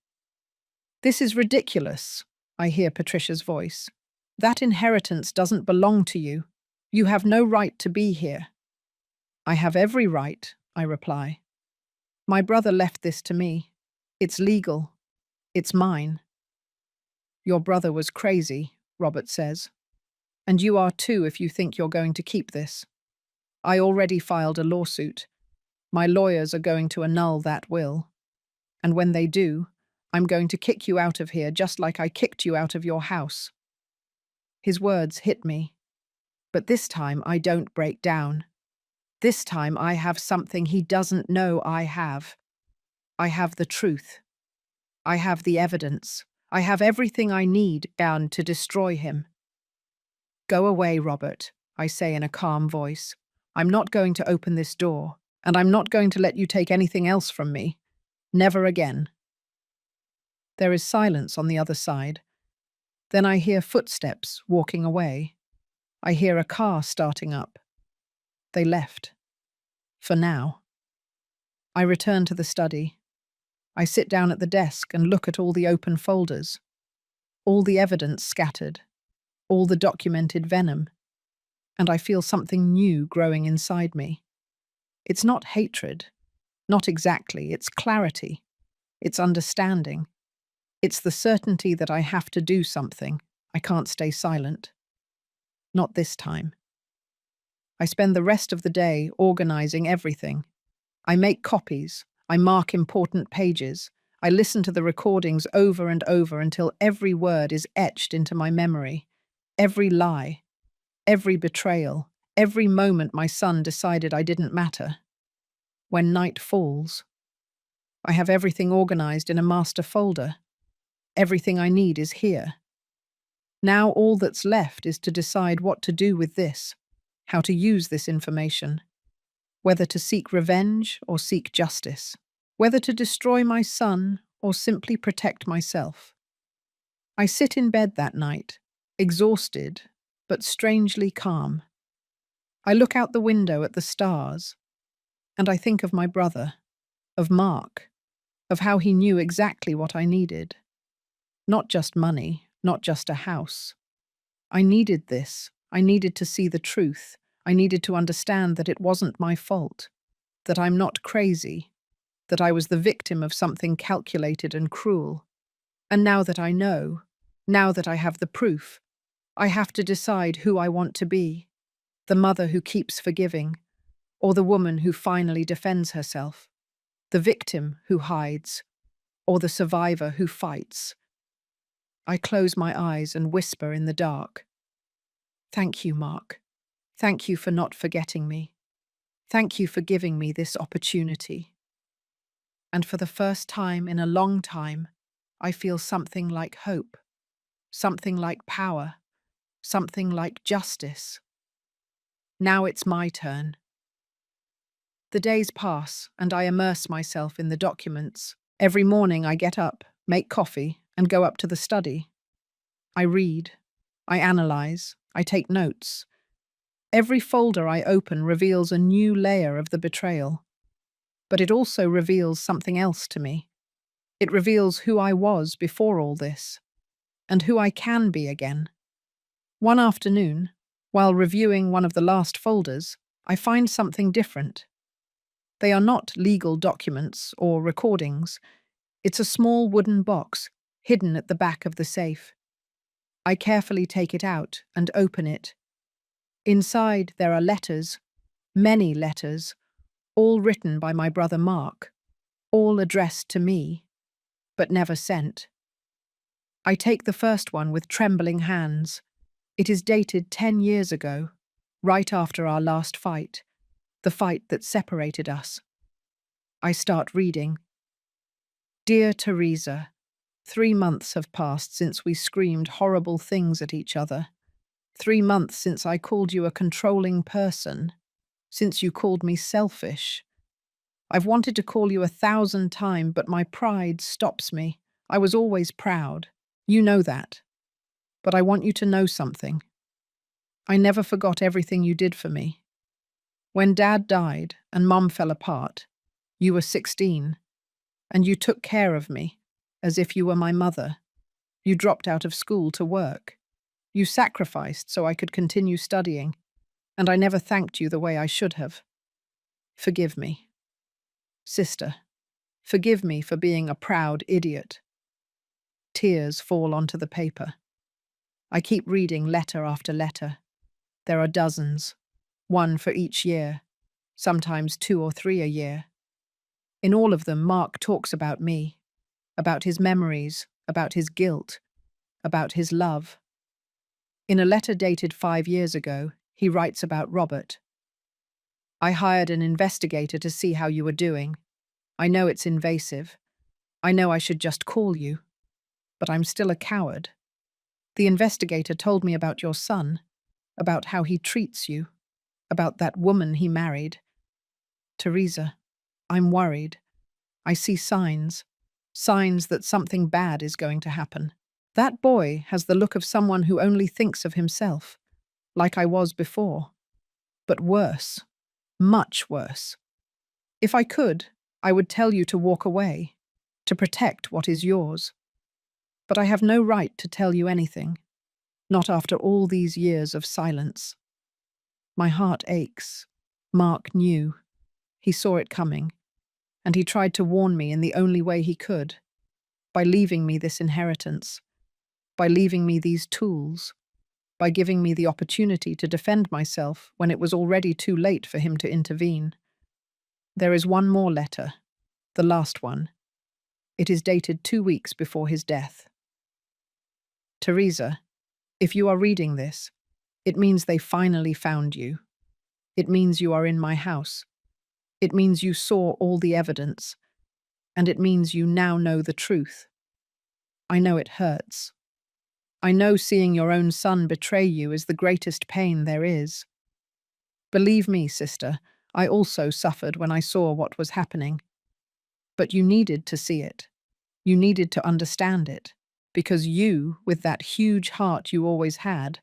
[SPEAKER 1] This is ridiculous, I hear Patricia's voice. That inheritance doesn't belong to you. You have no right to be here. I have every right, I reply. My brother left this to me. It's legal. It's mine. Your brother was crazy, Robert says. And you are too if you think you're going to keep this. I already filed a lawsuit. My lawyers are going to annul that will. And when they do, I'm going to kick you out of here just like I kicked you out of your house. His words hit me. But this time I don't break down. This time I have something he doesn't know I have. I have the truth. I have the evidence. I have everything I need bound to destroy him. Go away, Robert, I say in a calm voice. I'm not going to open this door, and I'm not going to let you take anything else from me. Never again. There is silence on the other side. Then I hear footsteps walking away. I hear a car starting up. They left. For now. I return to the study. I sit down at the desk and look at all the open folders, all the evidence scattered, all the documented venom, and I feel something new growing inside me. It's not hatred, not exactly, it's clarity, it's understanding. It's the certainty that I have to do something. I can't stay silent. Not this time. I spend the rest of the day organizing everything. I make copies. I mark important pages. I listen to the recordings over and over until every word is etched into my memory. Every lie, every betrayal, every moment my son decided I didn't matter. When night falls, I have everything organized in a master folder. Everything I need is here. Now all that's left is to decide what to do with this, how to use this information, whether to seek revenge or seek justice, whether to destroy my son or simply protect myself. I sit in bed that night, exhausted, but strangely calm. I look out the window at the stars, and I think of my brother, of Mark, of how he knew exactly what I needed. Not just money, not just a house. I needed this. I needed to see the truth. I needed to understand that it wasn't my fault, that I'm not crazy, that I was the victim of something calculated and cruel. And now that I know, now that I have the proof, I have to decide who I want to be, the mother who keeps forgiving, or the woman who finally defends herself, the victim who hides, or the survivor who fights. I close my eyes and whisper in the dark. Thank you, Mark. Thank you for not forgetting me. Thank you for giving me this opportunity. And for the first time in a long time, I feel something like hope, something like power, something like justice. Now it's my turn. The days pass, and I immerse myself in the documents. Every morning I get up, make coffee, and go up to the study. I read, I analyze, I take notes. Every folder I open reveals a new layer of the betrayal. But it also reveals something else to me. It reveals who I was before all this, and who I can be again. One afternoon, while reviewing one of the last folders, I find something different. They are not legal documents or recordings. It's a small wooden box, hidden at the back of the safe. I carefully take it out and open it. Inside there are letters, many letters, all written by my brother Mark, all addressed to me, but never sent. I take the first one with trembling hands. It is dated 10 years ago, right after our last fight, the fight that separated us. I start reading. Dear Teresa, 3 months have passed since we screamed horrible things at each other. 3 months since I called you a controlling person, since you called me selfish. I've wanted to call you 1,000 times, but my pride stops me. I was always proud. You know that. But I want you to know something. I never forgot everything you did for me. When Dad died and Mum fell apart, you were 16, and you took care of me, as if you were my mother. You dropped out of school to work. You sacrificed so I could continue studying, and I never thanked you the way I should have. Forgive me. Sister, forgive me for being a proud idiot. Tears fall onto the paper. I keep reading letter after letter. There are dozens, one for each year, sometimes 2 or 3 a year. In all of them, Mark talks about me, about his memories, about his guilt, about his love. In a letter dated 5 years ago, he writes about Robert. I hired an investigator to see how you were doing. I know it's invasive. I know I should just call you. But I'm still a coward. The investigator told me about your son, about how he treats you, about that woman he married. Teresa, I'm worried. I see signs that something bad is going to happen. That boy has the look of someone who only thinks of himself, like I was before. But worse, much worse. If I could, I would tell you to walk away, to protect what is yours. But I have no right to tell you anything, not after all these years of silence. My heart aches. Mark knew. He saw it coming, and he tried to warn me in the only way he could, by leaving me this inheritance, by leaving me these tools, by giving me the opportunity to defend myself when it was already too late for him to intervene. There is one more letter, the last one. It is dated 2 weeks before his death. Teresa, if you are reading this, it means they finally found you. It means you are in my house. It means you saw all the evidence. And it means you now know the truth. I know it hurts. I know seeing your own son betray you is the greatest pain there is. Believe me, sister, I also suffered when I saw what was happening. But you needed to see it. You needed to understand it, because you, with that huge heart you always had,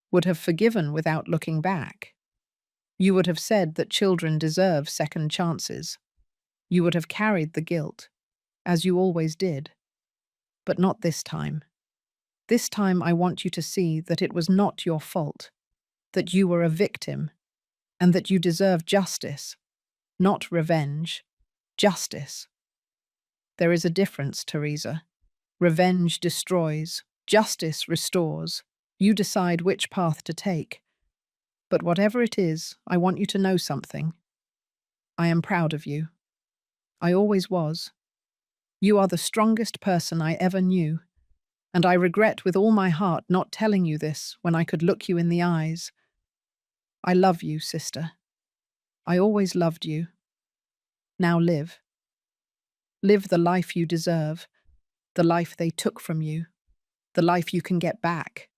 [SPEAKER 1] would have forgiven without looking back. You would have said that children deserve second chances. You would have carried the guilt, as you always did. But not this time. This time I want you to see that it was not your fault, that you were a victim, and that you deserve justice, not revenge, justice. There is a difference, Teresa. Revenge destroys, justice restores. You decide which path to take. But whatever it is, I want you to know something. I am proud of you. I always was. You are the strongest person I ever knew, and I regret with all my heart not telling you this when I could look you in the eyes. I love you, sister. I always loved you. Now live. Live the life you deserve, the life they took from you, the life you can get back.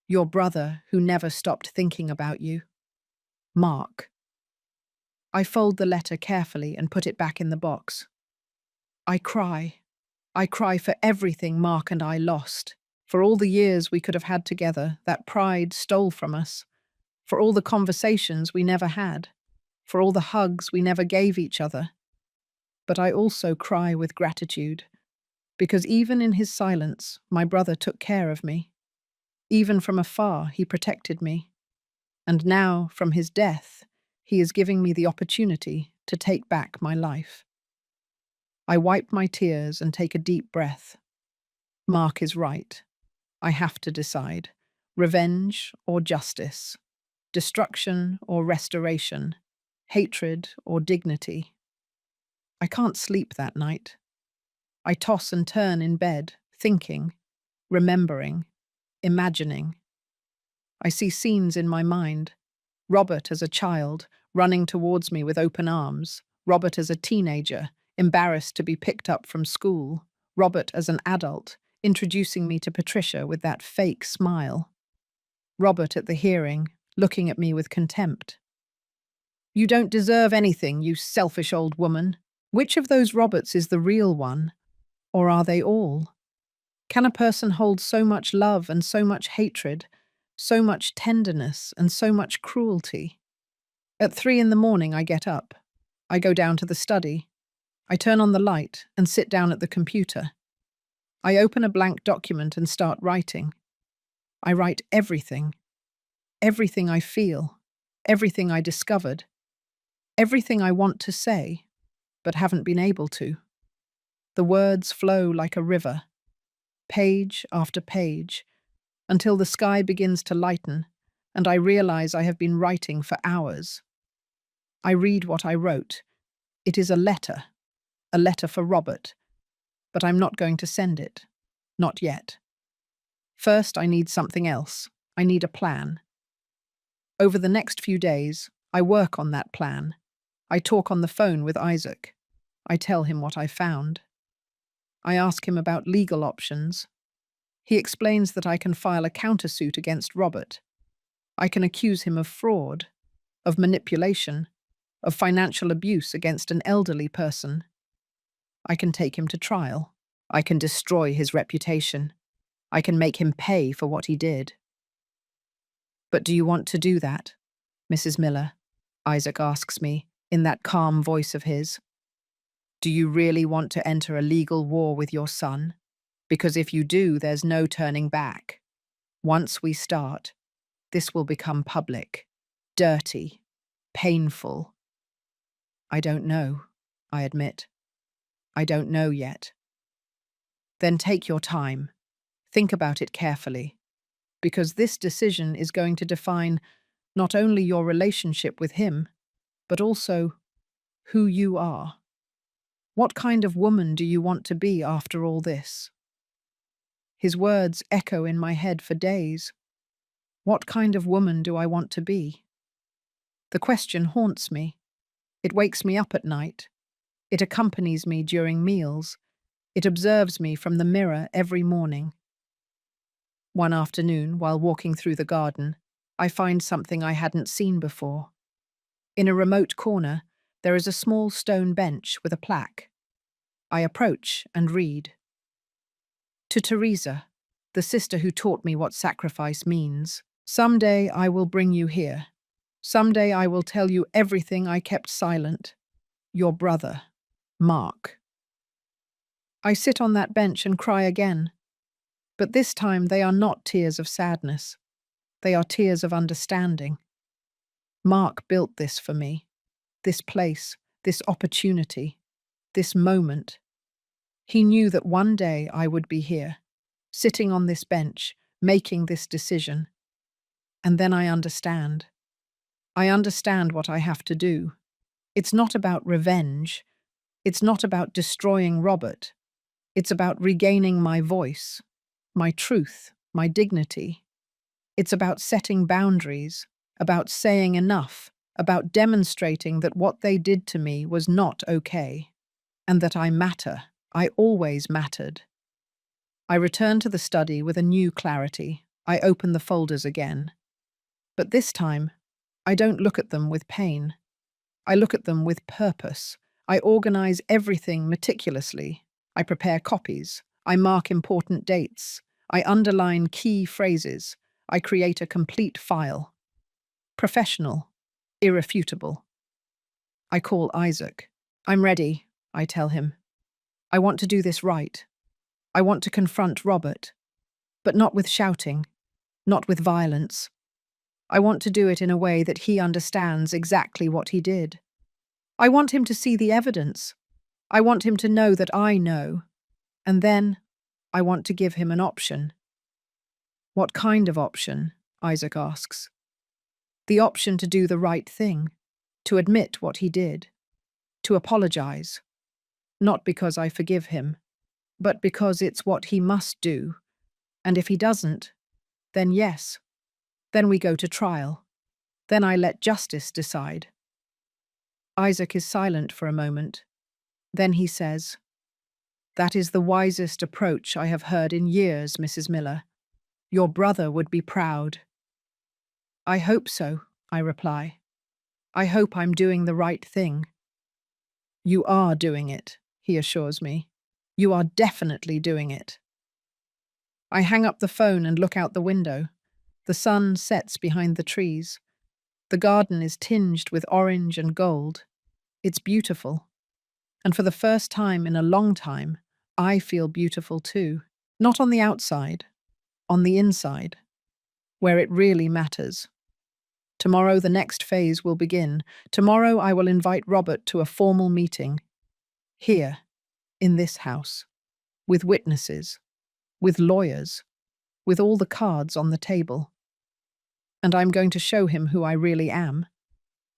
[SPEAKER 1] Your brother who never stopped thinking about you. Mark. I fold the letter carefully and put it back in the box. I cry. I cry for everything Mark and I lost, for all the years we could have had together that pride stole from us, for all the conversations we never had, for all the hugs we never gave each other. But I also cry with gratitude, because even in his silence, my brother took care of me. Even from afar, he protected me. And now, from his death, he is giving me the opportunity to take back my life. I wipe my tears and take a deep breath. Mark is right. I have to decide. Revenge or justice. Destruction or restoration. Hatred or dignity. I can't sleep that night. I toss and turn in bed, thinking, remembering, imagining. I see scenes in my mind. Robert as a child, running towards me with open arms. Robert as a teenager, embarrassed to be picked up from school. Robert as an adult, introducing me to Patricia with that fake smile. Robert at the hearing, looking at me with contempt. You don't deserve anything, you selfish old woman. Which of those Roberts is the real one? Or are they all? Can a person hold so much love and so much hatred, so much tenderness and so much cruelty? At 3 in the morning I get up. I go down to the study. I turn on the light and sit down at the computer. I open a blank document and start writing. I write everything. Everything I feel. Everything I discovered. Everything I want to say, but haven't been able to. The words flow like a river. Page after page. until the sky begins to lighten and I realize I have been writing for hours. I read what I wrote. It is a letter for Robert, but I'm not going to send it. Not yet. First, I need something else. I need a plan. Over the next few days, I work on that plan. I talk on the phone with Isaac. I tell him what I found. I ask him about legal options. He explains that I can file a countersuit against Robert. I can accuse him of fraud, of manipulation, of financial abuse against an elderly person. I can take him to trial. I can destroy his reputation. I can make him pay for what he did. But do you want to do that, Mrs. Miller? Isaac asks me, in that calm voice of his. Do you really want to enter a legal war with your son? Because if you do, there's no turning back. Once we start, this will become public, dirty, painful. I don't know, I admit. I don't know yet. Then take your time. Think about it carefully, because this decision is going to define not only your relationship with him, but also who you are. What kind of woman do you want to be after all this? His words echo in my head for days. What kind of woman do I want to be? The question haunts me. It wakes me up at night. It accompanies me during meals. It observes me from the mirror every morning. One afternoon, while walking through the garden, I find something I hadn't seen before. In a remote corner, there is a small stone bench with a plaque. I approach and read. To Teresa, the sister who taught me what sacrifice means, someday I will bring you here. Someday I will tell you everything I kept silent. Your brother, Mark. I sit on that bench and cry again. But this time they are not tears of sadness. They are tears of understanding. Mark built this for me. This place, this opportunity, this moment. He knew that one day I would be here, sitting on this bench, making this decision. And then I understand. I understand what I have to do. It's not about revenge. It's not about destroying Robert. It's about regaining my voice, my truth, my dignity. It's about setting boundaries, about saying enough, about demonstrating that what they did to me was not okay, and that I matter. I always mattered. I return to the study with a new clarity. I open the folders again. But this time, I don't look at them with pain. I look at them with purpose. I organize everything meticulously. I prepare copies. I mark important dates. I underline key phrases. I create a complete file. Professional, irrefutable. I call Isaac. I'm ready, I tell him. I want to do this right. I want to confront Robert, but not with shouting, not with violence. I want to do it in a way that he understands exactly what he did. I want him to see the evidence. I want him to know that I know. And then I want to give him an option. What kind of option? Isaac asks. The option to do the right thing, to admit what he did, to apologize. Not because I forgive him, but because it's what he must do. And if he doesn't, then yes. Then we go to trial. Then I let justice decide. Isaac is silent for a moment. Then he says, "That is the wisest approach I have heard in years, Mrs. Miller. Your brother would be proud." I hope so, I reply. I hope I'm doing the right thing. You are doing it, he assures me. You are definitely doing it. I hang up the phone and look out the window. The sun sets behind the trees. The garden is tinged with orange and gold. It's beautiful. And for the first time in a long time, I feel beautiful too. Not on the outside, on the inside, where it really matters. Tomorrow the next phase will begin. Tomorrow I will invite Robert to a formal meeting. Here, in this house. With witnesses. With lawyers. with all the cards on the table. And I'm going to show him who I really am.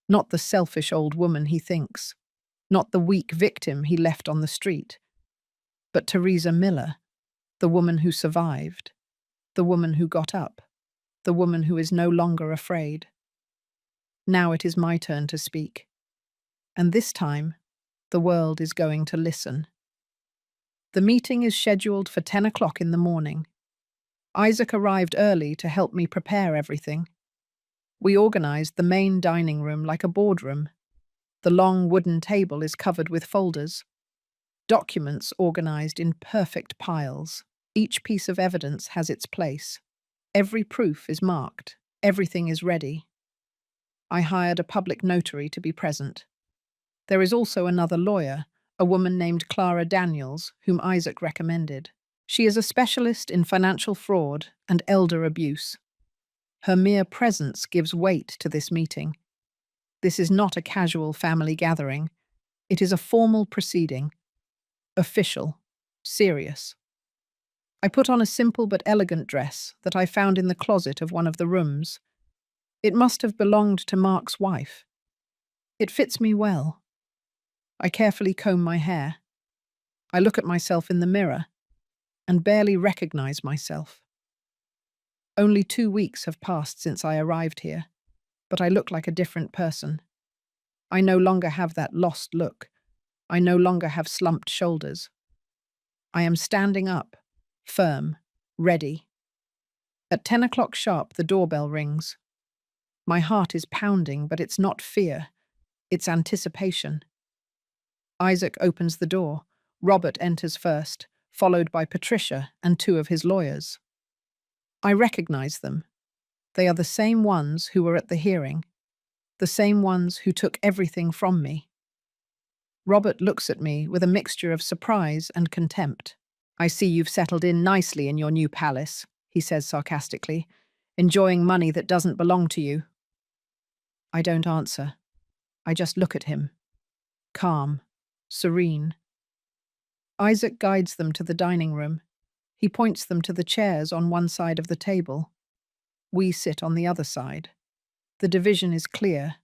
[SPEAKER 1] Not the selfish old woman he thinks, not the weak victim he left on the street, but Teresa Miller, the woman who survived, the woman who got up, the woman who is no longer afraid. Now it is my turn to speak. And this time, the world is going to listen. The meeting is scheduled for 10 o'clock in the morning. Isaac arrived early to help me prepare everything. We organized the main dining room like a boardroom. The long wooden table is covered with folders. Documents organized in perfect piles. Each piece of evidence has its place. Every proof is marked. Everything is ready. I hired a public notary to be present. There is also another lawyer, a woman named Clara Daniels, whom Isaac recommended. She is a specialist in financial fraud and elder abuse. Her mere presence gives weight to this meeting. This is not a casual family gathering. It is a formal proceeding. Official. Serious. I put on a simple but elegant dress that I found in the closet of one of the rooms. It must have belonged to Mark's wife. It fits me well. I carefully comb my hair. I look at myself in the mirror and barely recognize myself. Only 2 weeks have passed since I arrived here, but I look like a different person. I no longer have that lost look. I no longer have slumped shoulders. I am standing up, firm, ready. At 10 o'clock sharp, the doorbell rings. My heart is pounding, but it's not fear. It's anticipation. Isaac opens the door. Robert enters first, followed by Patricia and 2 of his lawyers. I recognize them. They are the same ones who were at the hearing, the same ones who took everything from me. Robert looks at me with a mixture of surprise and contempt. "I see you've settled in nicely in your new palace," he says sarcastically, "enjoying money that doesn't belong to you." I don't answer. I just look at him. Calm. Serene. Isaac guides them to the dining room. He points them to the chairs on one side of the table. We sit on the other side. The division is clear.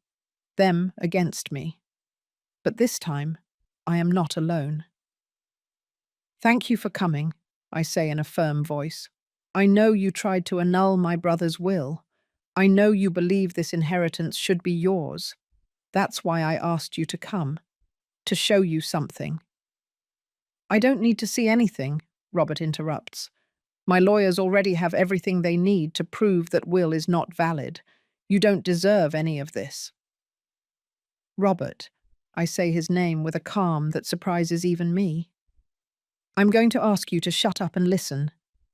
[SPEAKER 1] Them against me. But this time, I am not alone. "Thank you for coming," I say in a firm voice. "I know you tried to annul my brother's will. I know you believe this inheritance should be yours. That's why I asked you to come, to show you something." "I don't need to see anything," Robert interrupts. "My lawyers already have everything they need to prove that will is not valid. You don't deserve any of this." "Robert," I say his name with a calm that surprises even me. "I'm going to ask you to shut up and listen.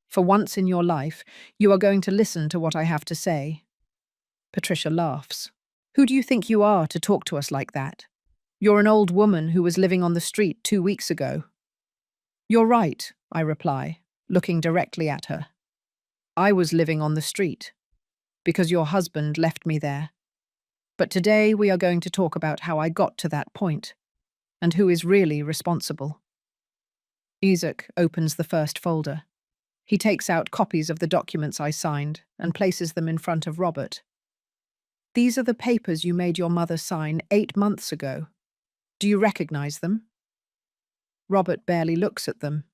[SPEAKER 1] For once in your life, you are going to listen to what I have to say." Patricia laughs. "Who do you think you are to talk to us like that? You're an old woman who was living on the street 2 weeks ago." "You're right," I reply, looking directly at her. "I was living on the street, because your husband left me there. But today we are going to talk about how I got to that point, and who is really responsible." Isaac opens the first folder. He takes out copies of the documents I signed and places them in front of Robert. "These are the papers you made your mother sign 8 months ago. Do you recognize them?" Robert barely looks at them.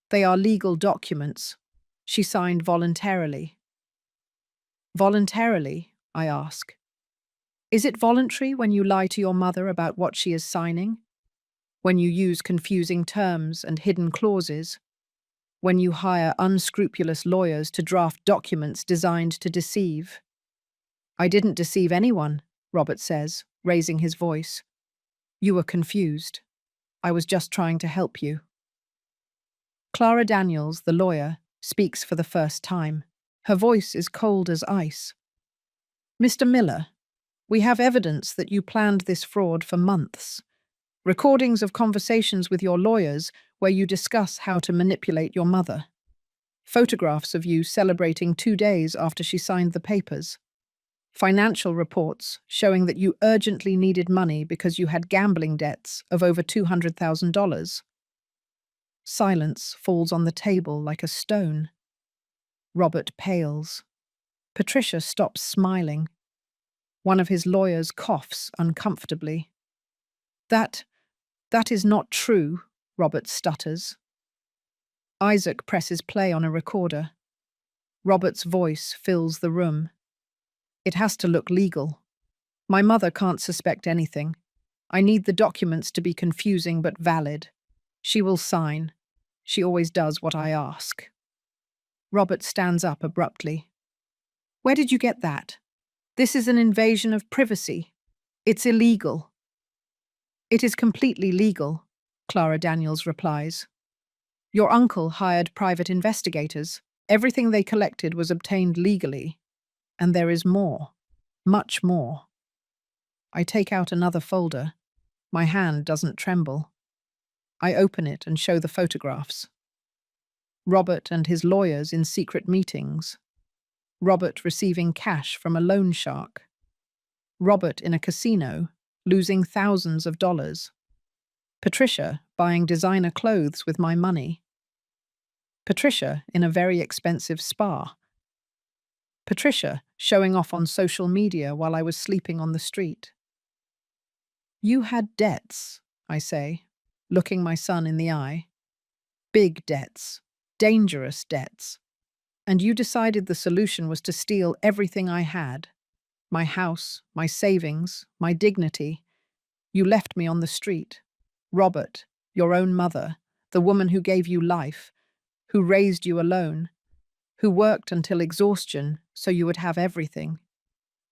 [SPEAKER 1] "They are legal documents. She signed voluntarily." "Voluntarily?" I ask. "Is it voluntary when you lie to your mother about what she is signing? When you use confusing terms and hidden clauses? When you hire unscrupulous lawyers to draft documents designed to deceive?" "I didn't deceive anyone," Robert says, raising his voice. "You were confused. I was just trying to help you." Clara Daniels, the lawyer, speaks for the first time. Her voice is cold as ice. "Mr. Miller, we have evidence that you planned this fraud for months. Recordings of conversations with your lawyers where you discuss how to manipulate your mother. Photographs of you celebrating 2 days after she signed the papers. Financial reports showing that you urgently needed money because you had gambling debts of over $200,000. Silence falls on the table like a stone. Robert pales. Patricia stops smiling. One of his lawyers coughs uncomfortably. That, that is not true, Robert stutters. Isaac presses play on a recorder. Robert's voice fills the room. It has to look legal. My mother can't suspect anything. I need the documents to be confusing but valid. She will sign. She always does what I ask. Robert stands up abruptly. Where did you get that? This is an invasion of privacy. It's illegal. It is completely legal, Clara Daniels replies. Your uncle hired private investigators. Everything they collected was obtained legally. And there is more. Much more. I take out another folder. My hand doesn't tremble. I open it and show the photographs. Robert and his lawyers in secret meetings. Robert receiving cash from a loan shark. Robert in a casino, losing thousands of dollars. Patricia buying designer clothes with my money. Patricia in a very expensive spa. Patricia showing off on social media while I was sleeping on the street. You had debts, I say, looking my son in the eye. Big debts, dangerous debts. And you decided the solution was to steal everything I had. My house, my savings, my dignity. You left me on the street. Robert, your own mother, the woman who gave you life, who raised you alone, who worked until exhaustion so you would have everything.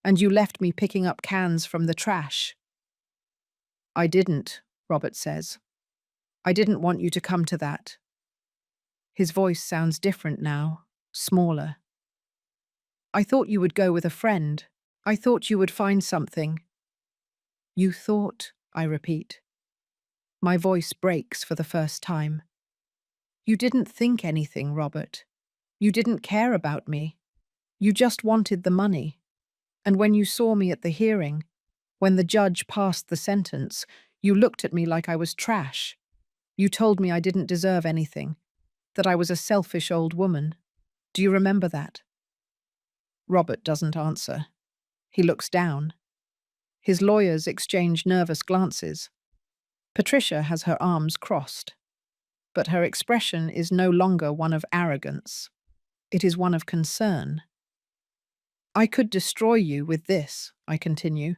[SPEAKER 1] And you left me picking up cans from the trash. I didn't, Robert says. I didn't want you to come to that. His voice sounds different now, smaller. I thought you would go with a friend. I thought you would find something. You thought, I repeat. My voice breaks for the first time. You didn't think anything, Robert. You didn't care about me. You just wanted the money. And when you saw me at the hearing, when the judge passed the sentence, you looked at me like I was trash. You told me I didn't deserve anything, that I was a selfish old woman. Do you remember that? Robert doesn't answer. He looks down. His lawyers exchange nervous glances. Patricia has her arms crossed. But her expression is no longer one of arrogance. It is one of concern. I could destroy you with this, I continue.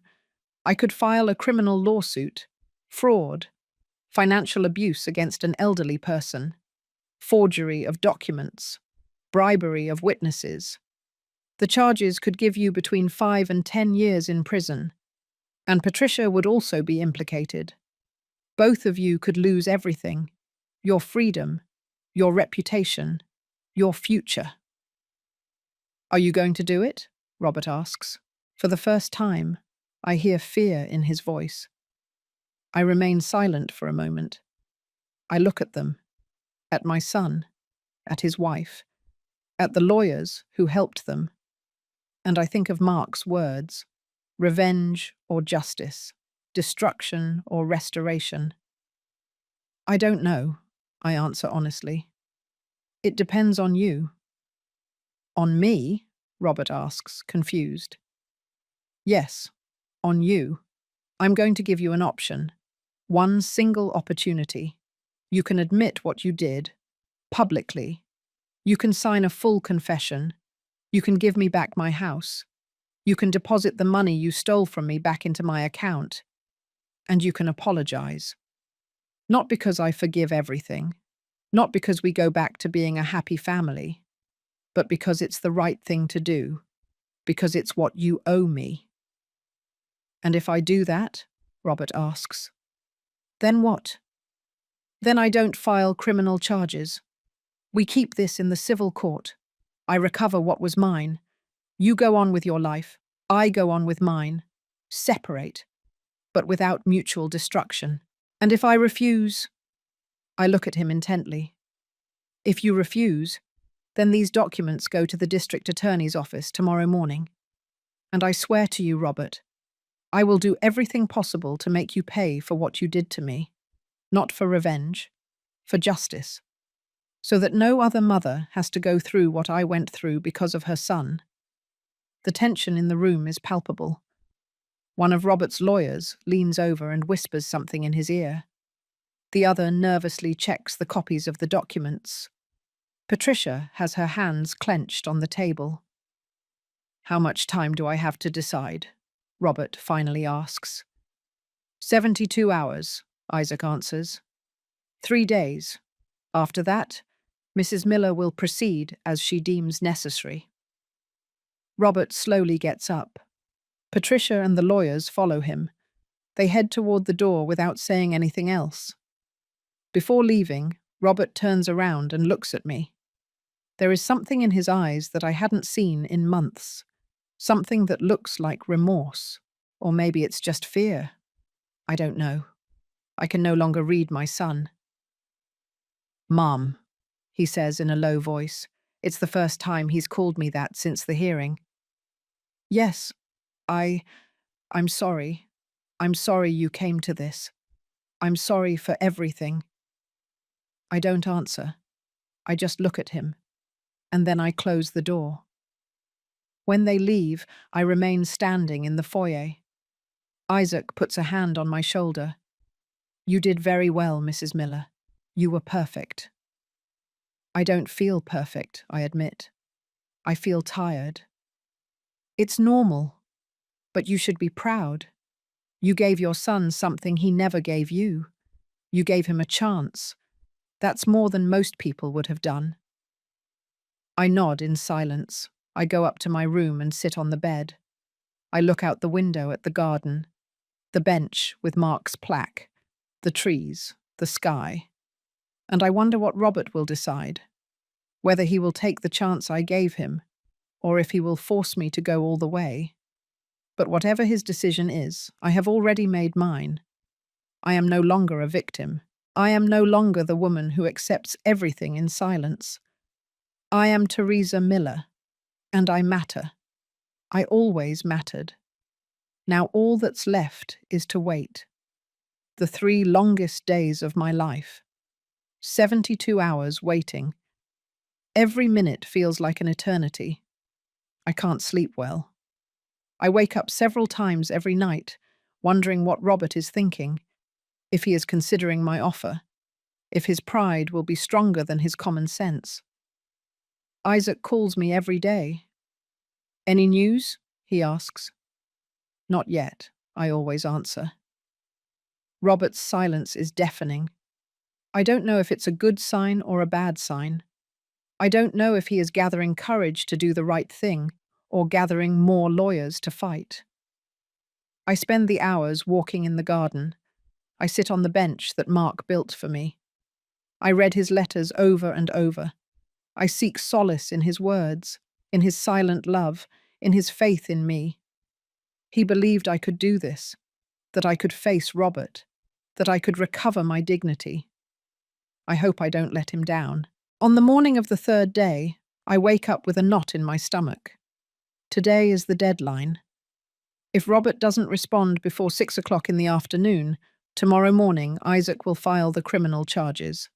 [SPEAKER 1] I could file a criminal lawsuit, fraud, financial abuse against an elderly person, forgery of documents, bribery of witnesses. The charges could give you between 5 and 10 years in prison, and Patricia would also be implicated. Both of you could lose everything, your freedom, your reputation, your future. Are you going to do it? Robert asks. For the first time, I hear fear in his voice. I remain silent for a moment. I look at them, at my son, at his wife, at the lawyers who helped them, and I think of Mark's words, revenge or justice, destruction or restoration. I don't know, I answer honestly. It depends on you. On me? Robert asks, confused. Yes, on you. I'm going to give you an option. One single opportunity. You can admit what you did, publicly. You can sign a full confession. You can give me back my house. You can deposit the money you stole from me back into my account. And you can apologize. Not because I forgive everything. Not because we go back to being a happy family. But because it's the right thing to do. Because it's what you owe me. And if I do that, Robert asks, then what? Then I don't file criminal charges. We keep this in the civil court. I recover what was mine. You go on with your life. I go on with mine. Separate, but without mutual destruction. And if I refuse, I look at him intently. If you refuse, then these documents go to the district attorney's office tomorrow morning. And I swear to you, Robert, I will do everything possible to make you pay for what you did to me. Not for revenge, for justice. so that no other mother has to go through what I went through because of her son. The tension in the room is palpable. One of Robert's lawyers leans over and whispers something in his ear. The other nervously checks the copies of the documents. Patricia has her hands clenched on the table. "How much time do I have to decide?" Robert finally asks. 72 hours, Isaac answers. 3 days. After that, Mrs. Miller will proceed as she deems necessary. Robert slowly gets up. Patricia and the lawyers follow him. They head toward the door without saying anything else. Before leaving, Robert turns around and looks at me. There is something in his eyes that I hadn't seen in months. Something that looks like remorse. Or maybe it's just fear. I don't know. I can no longer read my son. "Mom," he says in a low voice. It's the first time he's called me that since the hearing. "Yes, I'm sorry. I'm sorry you came to this. I'm sorry for everything." I don't answer. I just look at him. And then I close the door. When they leave, I remain standing in the foyer. Isaac puts a hand on my shoulder. "You did very well, Mrs. Miller. You were perfect." I don't feel perfect, I admit. I feel tired. "It's normal. But you should be proud. You gave your son something he never gave you. You gave him a chance. That's more than most people would have done." I nod in silence. I go up to my room and sit on the bed. I look out the window at the garden, the bench with Mark's plaque, the trees, the sky. And I wonder what Robert will decide. Whether he will take the chance I gave him, or if he will force me to go all the way. But whatever his decision is, I have already made mine. I am no longer a victim. I am no longer the woman who accepts everything in silence. I am Teresa Miller, and I matter. I always mattered. Now all that's left is to wait. The 3 longest days of my life. 72 hours waiting. Every minute feels like an eternity. I can't sleep well. I wake up several times every night, wondering what Robert is thinking, if he is considering my offer, if his pride will be stronger than his common sense. Isaac calls me every day. "Any news?" he asks. "Not yet," I always answer. Robert's silence is deafening. I don't know if it's a good sign or a bad sign. I don't know if he is gathering courage to do the right thing or gathering more lawyers to fight. I spend the hours walking in the garden. I sit on the bench that Mark built for me. I read his letters over and over. I seek solace in his words, in his silent love, in his faith in me. He believed I could do this, that I could face Robert, that I could recover my dignity. I hope I don't let him down. On the morning of the 3rd day, I wake up with a knot in my stomach. Today is the deadline. If Robert doesn't respond before 6 o'clock in the afternoon, tomorrow morning Isaac will file the criminal charges.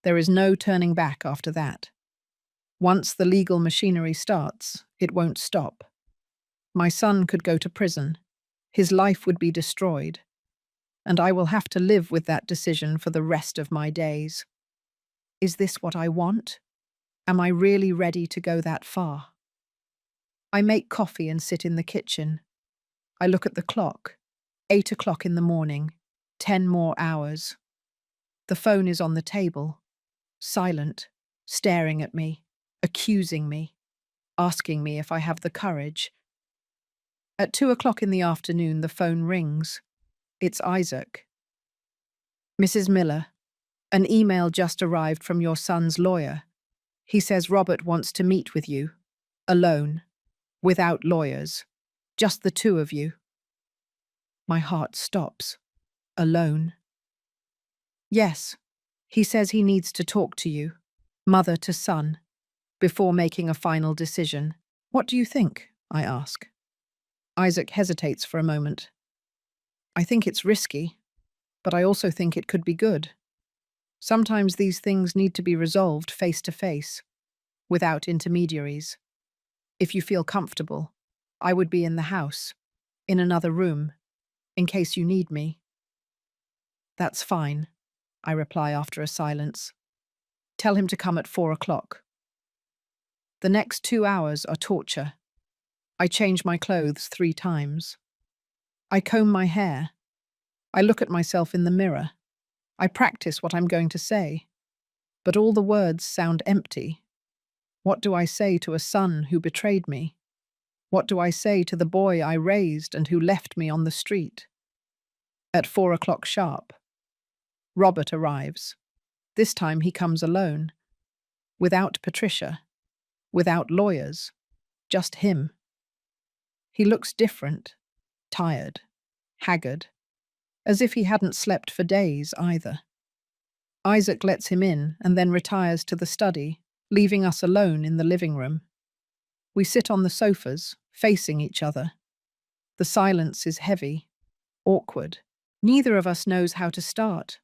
[SPEAKER 1] There is no turning back after that. Once the legal machinery starts, it won't stop. My son could go to prison. His life would be destroyed. And I will have to live with that decision for the rest of my days. Is this what I want? Am I really ready to go that far? I make coffee and sit in the kitchen. I look at the clock. 8 o'clock in the morning. 10 more hours. The phone is on the table. Silent, staring at me, accusing me, asking me if I have the courage. At 2 o'clock in the afternoon, the phone rings. It's Isaac. "Mrs. Miller, an email just arrived from your son's lawyer. He says Robert wants to meet with you. Alone. Without lawyers. Just the 2 of you." My heart stops. Alone. "Yes. He says he needs to talk to you, mother to son, before making a final decision." "What do you think?" I ask. Isaac hesitates for a moment. "I think it's risky, but I also think it could be good." Sometimes these things need to be resolved face to face, without intermediaries. If you feel comfortable, I would be in the house, in another room, in case you need me. That's fine, I reply after a silence. Tell him to come at 4 o'clock. The next 2 hours are torture. I change my clothes 3 times. I comb my hair. I look at myself in the mirror. I practice what I'm going to say. But all the words sound empty. What do I say to a son who betrayed me? What do I say to the boy I raised and who left me on the street? At 4 o'clock sharp, Robert arrives. This time he comes alone, without Patricia, without lawyers, just him. He looks different, tired, haggard, as if he hadn't slept for days either. Isaac lets him in and then retires to the study, leaving us alone in the living room. We sit on the sofas, facing each other. The silence is heavy, awkward. Neither of us knows how to start.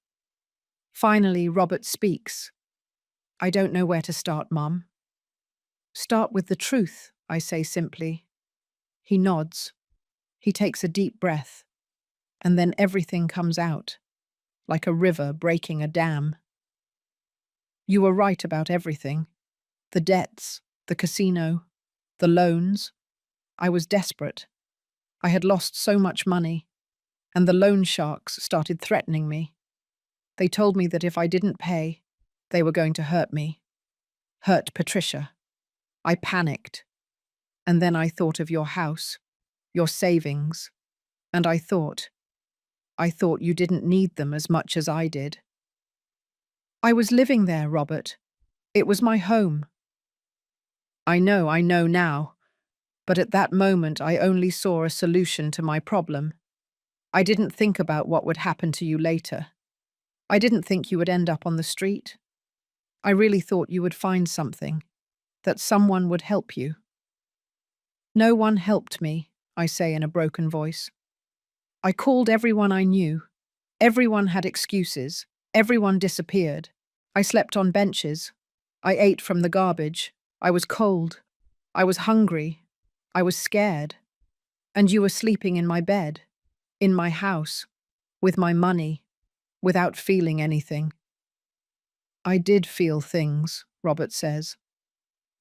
[SPEAKER 1] Finally, Robert speaks. I don't know where to start, Mum. Start with the truth, I say simply. He nods. He takes a deep breath. And then everything comes out, like a river breaking a dam. You were right about everything. The debts, the casino, the loans. I was desperate. I had lost so much money, and the loan sharks started threatening me. They told me that if I didn't pay, they were going to hurt me. Hurt Patricia. I panicked. And then I thought of your house, your savings, and I thought you didn't need them as much as I did. I was living there, Robert. It was my home. I know now, but at that moment I only saw a solution to my problem. I didn't think about what would happen to you later. I didn't think you would end up on the street. I really thought you would find something, that someone would help you. No one helped me, I say in a broken voice. I called everyone I knew. Everyone had excuses. Everyone disappeared. I slept on benches. I ate from the garbage. I was cold. I was hungry. I was scared. And you were sleeping in my bed, in my house, with my money, without feeling anything. I did feel things, Robert says.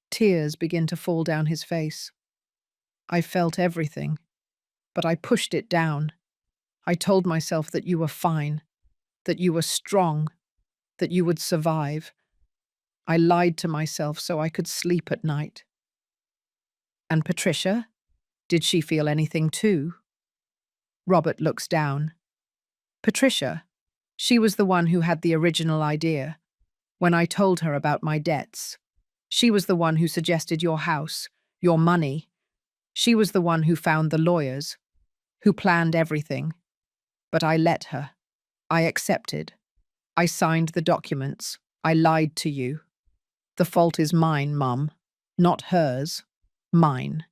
[SPEAKER 1] Tears begin to fall down his face. I felt everything, but I pushed it down. I told myself that you were fine, that you were strong, that you would survive. I lied to myself so I could sleep at night. And Patricia? Did she feel anything too? Robert looks down. Patricia, she was the one who had the original idea. When I told her about my debts, she was the one who suggested your house, your money. She was the one who found the lawyers, who planned everything. But I let her. I accepted. I signed the documents. I lied to you. The fault is mine, Mum. Not hers. Mine.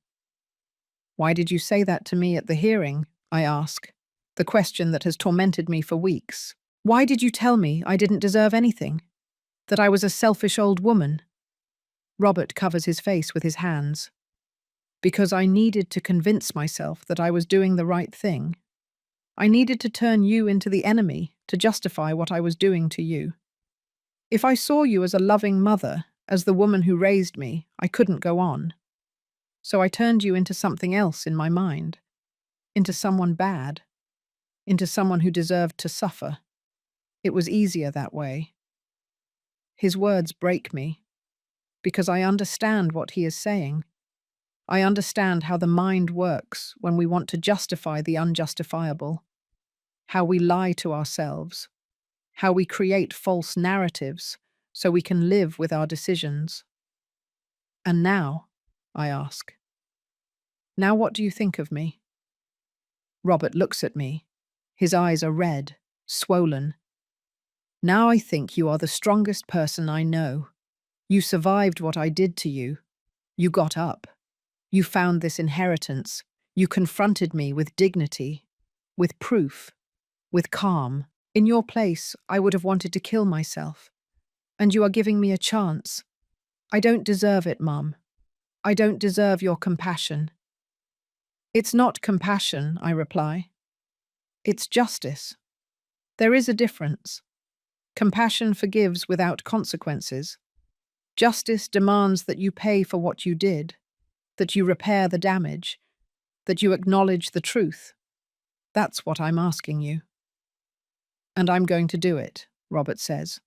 [SPEAKER 1] Why did you say that to me at the hearing? I ask. The question that has tormented me for weeks. Why did you tell me I didn't deserve anything? That I was a selfish old woman? Robert covers his face with his hands. Because I needed to convince myself that I was doing the right thing. I needed to turn you into the enemy to justify what I was doing to you. If I saw you as a loving mother, as the woman who raised me, I couldn't go on. So I turned you into something else in my mind. Into someone bad. Into someone who deserved to suffer. It was easier that way. His words break me, because I understand what he is saying. I understand how the mind works when we want to justify the unjustifiable, how we lie to ourselves, how we create false narratives so we can live with our decisions. And now, I ask, now what do you think of me? Robert looks at me. His eyes are red, swollen. Now I think you are the strongest person I know. You survived what I did to you. You got up. You found this inheritance. You confronted me with dignity, with proof, with calm. In your place, I would have wanted to kill myself. And you are giving me a chance. I don't deserve it, Mum. I don't deserve your compassion. It's not compassion, I reply. It's justice. There is a difference. Compassion forgives without consequences. Justice demands that you pay for what you did, that you repair the damage, that you acknowledge the truth. That's what I'm asking you. And I'm going to do it, Robert says.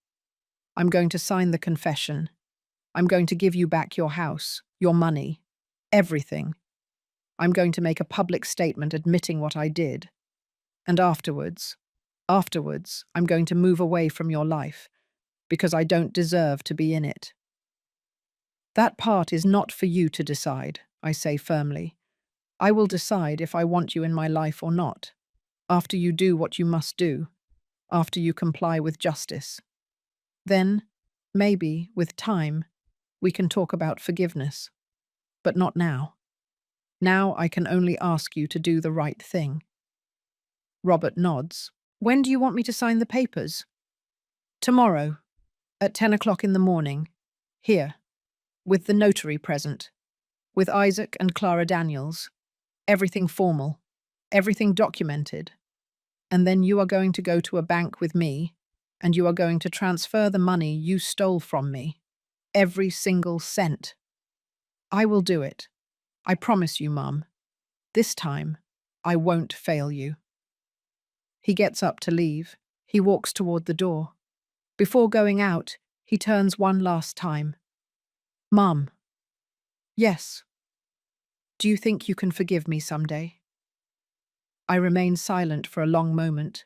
[SPEAKER 1] I'm going to sign the confession. I'm going to give you back your house, your money, everything. I'm going to make a public statement admitting what I did. And afterwards, I'm going to move away from your life because I don't deserve to be in it. That part is not for you to decide, I say firmly. I will decide if I want you in my life or not, after you do what you must do, after you comply with justice. Then, maybe, with time, we can talk about forgiveness. But not now. Now I can only ask you to do the right thing. Robert nods. When do you want me to sign the papers? Tomorrow, at 10 o'clock in the morning. Here, with the notary present, with Isaac and Clara Daniels. Everything formal, everything documented. And then you are going to go to a bank with me, and you are going to transfer the money you stole from me. Every single cent. I will do it. I promise you, Mum. This time, I won't fail you. He gets up to leave. He walks toward the door. Before going out, he turns one last time. Mum. Yes. Do you think you can forgive me someday? I remain silent for a long moment.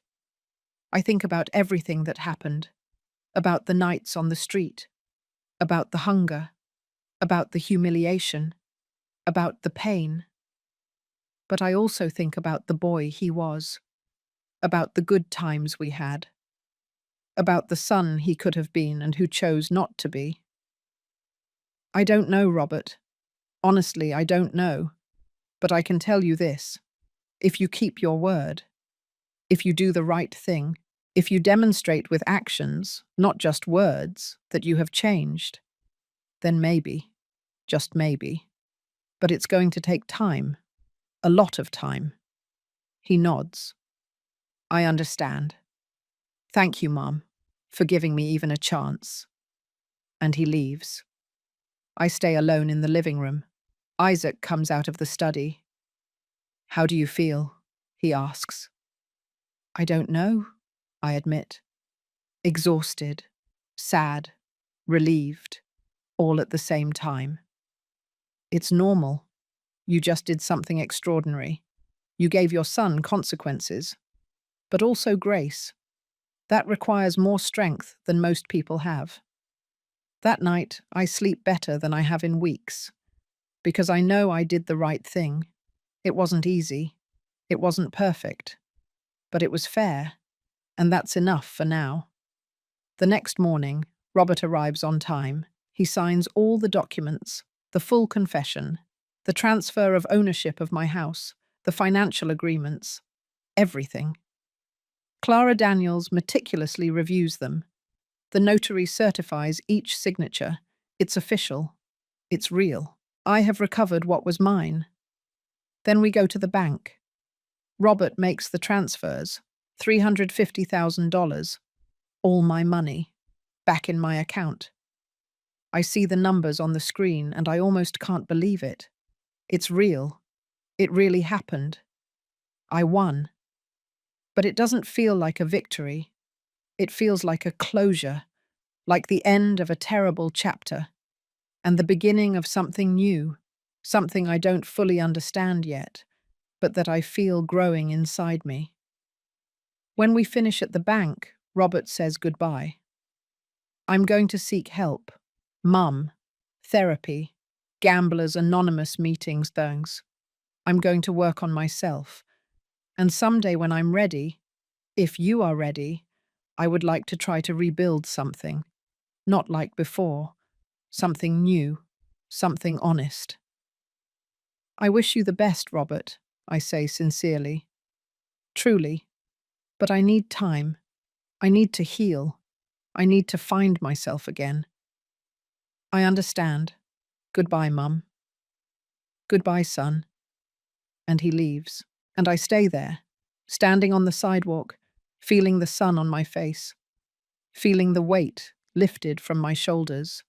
[SPEAKER 1] I think about everything that happened, about the nights on the street, about the hunger, about the humiliation, about the pain. But I also think about the boy he was, about the good times we had, about the son he could have been and who chose not to be. I don't know, Robert. Honestly, I don't know. But I can tell you this. If you keep your word, if you do the right thing, if you demonstrate with actions, not just words, that you have changed, then maybe, just maybe. But it's going to take time, a lot of time. He nods. I understand. Thank you, Mom, for giving me even a chance. And he leaves. I stay alone in the living room. Isaac comes out of the study. How do you feel? He asks. I don't know, I admit. Exhausted, sad, relieved, all at the same time. It's normal. You just did something extraordinary. You gave your son consequences, but also grace. That requires more strength than most people have. That night, I sleep better than I have in weeks, because I know I did the right thing. It wasn't easy. It wasn't perfect. But it was fair, and that's enough for now. The next morning, Robert arrives on time. He signs all the documents, the full confession, the transfer of ownership of my house, the financial agreements, everything. Clara Daniels meticulously reviews them. The notary certifies each signature. It's official. It's real. I have recovered what was mine. Then we go to the bank. Robert makes the transfers, $350,000, all my money, back in my account. I see the numbers on the screen and I almost can't believe it. It's real. It really happened. I won. But it doesn't feel like a victory. It feels like a closure, like the end of a terrible chapter, and the beginning of something new, something I don't fully understand yet, but that I feel growing inside me. When we finish at the bank, Robert says goodbye. I'm going to seek help. Mum, therapy, Gamblers Anonymous meetings, things. I'm going to work on myself. And someday when I'm ready, if you are ready, I would like to try to rebuild something. Not like before. Something new. Something honest. I wish you the best, Robert, I say sincerely. Truly. But I need time. I need to heal. I need to find myself again. I understand. Goodbye, Mum. Goodbye, son. And he leaves. And I stay there, standing on the sidewalk, feeling the sun on my face, feeling the weight lifted from my shoulders,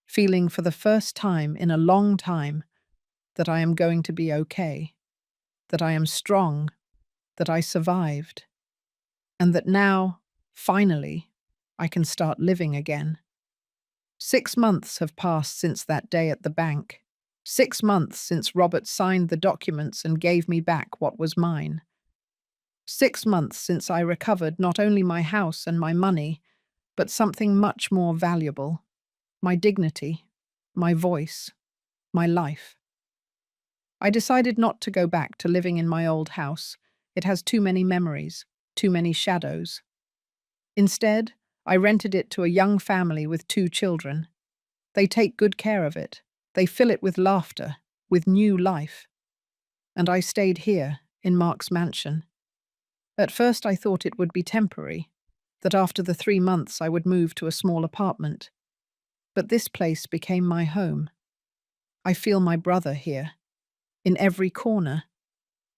[SPEAKER 1] feeling for the first time in a long time that I am going to be okay, that I am strong, that I survived, and that now, finally, I can start living again. 6 months have passed since that day at the bank. 6 months since Robert signed the documents and gave me back what was mine. 6 months since I recovered not only my house and my money, but something much more valuable: my dignity, my voice, my life. I decided not to go back to living in my old house. It has too many memories, too many shadows. Instead, I rented it to a young family with 2 children. They take good care of it. They fill it with laughter, with new life. And I stayed here, in Mark's mansion. At first I thought it would be temporary, that after the 3 months I would move to a small apartment. But this place became my home. I feel my brother here, in every corner,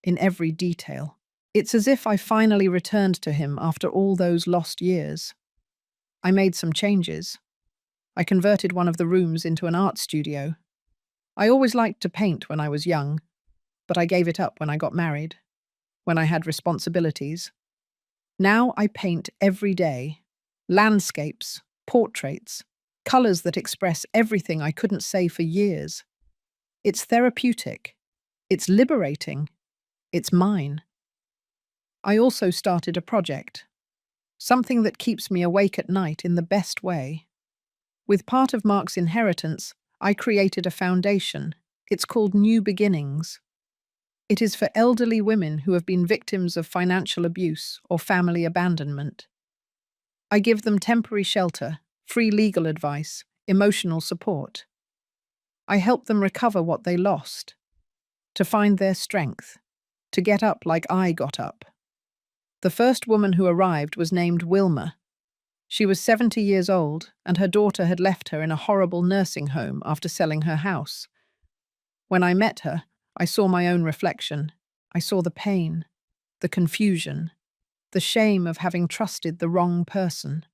[SPEAKER 1] in every detail. It's as if I finally returned to him after all those lost years. I made some changes. I converted one of the rooms into an art studio. I always liked to paint when I was young, but I gave it up when I got married, when I had responsibilities. Now I paint every day. Landscapes, portraits, colors that express everything I couldn't say for years. It's therapeutic. It's liberating. It's mine. I also started a project, something that keeps me awake at night in the best way. With part of Mark's inheritance, I created a foundation. It's called New Beginnings. It is for elderly women who have been victims of financial abuse or family abandonment. I give them temporary shelter, free legal advice, emotional support. I help them recover what they lost, to find their strength, to get up like I got up. The first woman who arrived was named Wilma. She was 70 years old, and her daughter had left her in a horrible nursing home after selling her house. When I met her, I saw my own reflection. I saw the pain, the confusion, the shame of having trusted the wrong person.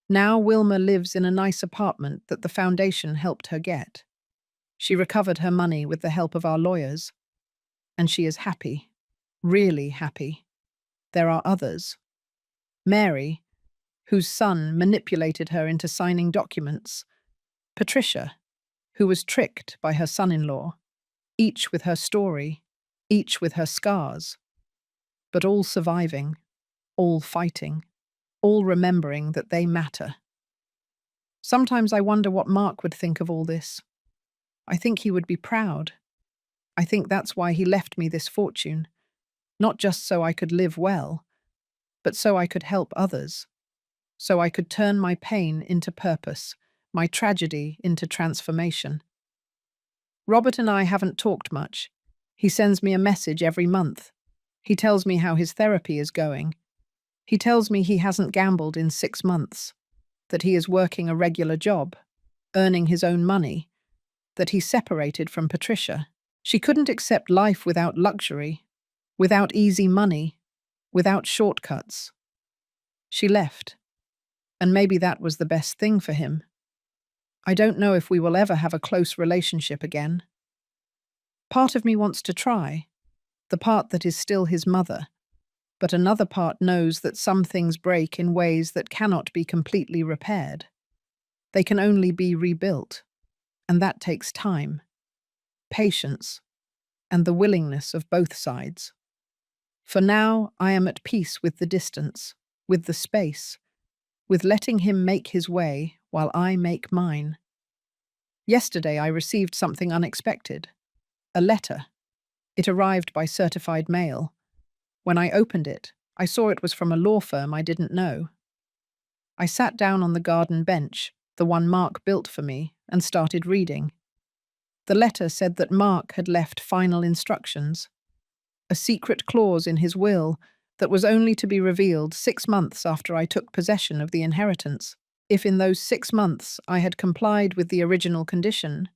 [SPEAKER 1] Now Wilma lives in a nice apartment that the foundation helped her get. She recovered her money with the help of our lawyers, and she is happy, really happy. There are others. Mary, whose son manipulated her into signing documents. Patricia, who was tricked by her son-in-law, each with her story, each with her scars, but all surviving, all fighting, all remembering that they matter. Sometimes I wonder what Mark would think of all this. I think he would be proud. I think that's why he left me this fortune, not just so I could live well, but so I could help others, so I could turn my pain into purpose, my tragedy into transformation. Robert and I haven't talked much. He sends me a message every month. He tells me how his therapy is going. He tells me he hasn't gambled in 6 months, that he is working a regular job, earning his own money, that he separated from Patricia. She couldn't accept life without luxury, without easy money, without shortcuts. She left, and maybe that was the best thing for him. I don't know if we will ever have a close relationship again. Part of me wants to try, the part that is still his mother, but another part knows that some things break in ways that cannot be completely repaired. They can only be rebuilt, and that takes time, patience, and the willingness of both sides. For now, I am at peace with the distance, with the space, with letting him make his way while I make mine. Yesterday I received something unexpected, a letter. It arrived by certified mail. When I opened it, I saw it was from a law firm I didn't know. I sat down on the garden bench, the one Mark built for me, and started reading. The letter said that Mark had left final instructions, a secret clause in his will that was only to be revealed 6 months after I took possession of the inheritance. If in those 6 months I had complied with the original condition,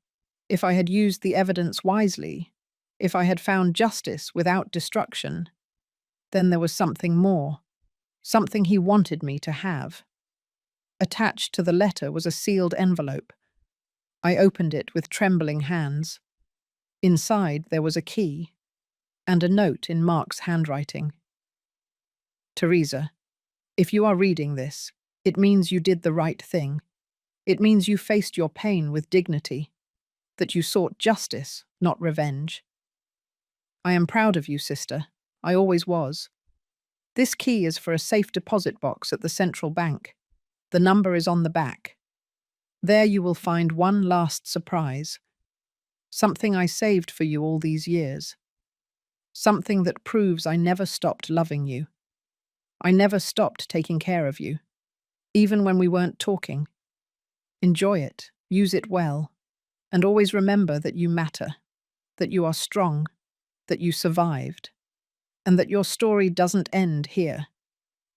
[SPEAKER 1] if I had used the evidence wisely, if I had found justice without destruction, then there was something more, something he wanted me to have. Attached to the letter was a sealed envelope. I opened it with trembling hands. Inside there was a key and a note in Mark's handwriting. Teresa, if you are reading this, it means you did the right thing. It means you faced your pain with dignity, that you sought justice, not revenge. I am proud of you, sister. I always was. This key is for a safe deposit box at the central bank. The number is on the back. There you will find one last surprise. Something I saved for you all these years. Something that proves I never stopped loving you. I never stopped taking care of you, even when we weren't talking. Enjoy it, use it well, and always remember that you matter, that you are strong, that you survived, and that your story doesn't end here.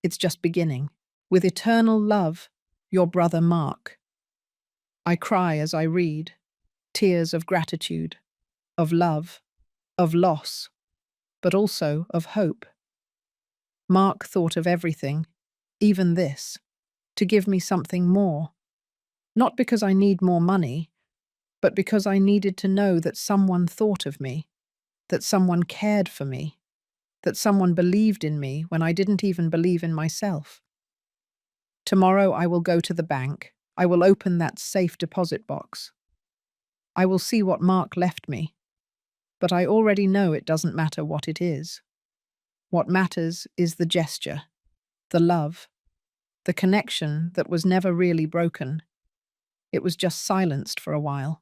[SPEAKER 1] It's just beginning. With eternal love, your brother Mark. I cry as I read, tears of gratitude, of love, of loss, but also of hope. Mark thought of everything, even this, to give me something more. Not because I need more money, but because I needed to know that someone thought of me, that someone cared for me, that someone believed in me when I didn't even believe in myself. Tomorrow I will go to the bank. I will open that safe deposit box. I will see what Mark left me, but I already know it doesn't matter what it is. What matters is the gesture, the love, the connection that was never really broken. It was just silenced for a while.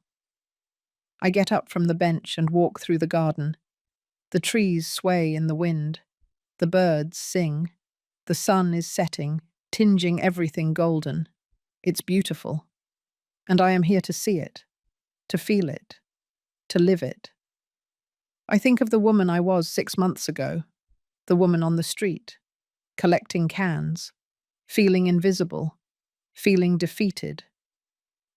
[SPEAKER 1] I get up from the bench and walk through the garden. The trees sway in the wind. The birds sing. The sun is setting, tinging everything golden. It's beautiful. And I am here to see it, to feel it, to live it. I think of the woman I was 6 months ago, the woman on the street, collecting cans, feeling invisible, feeling defeated.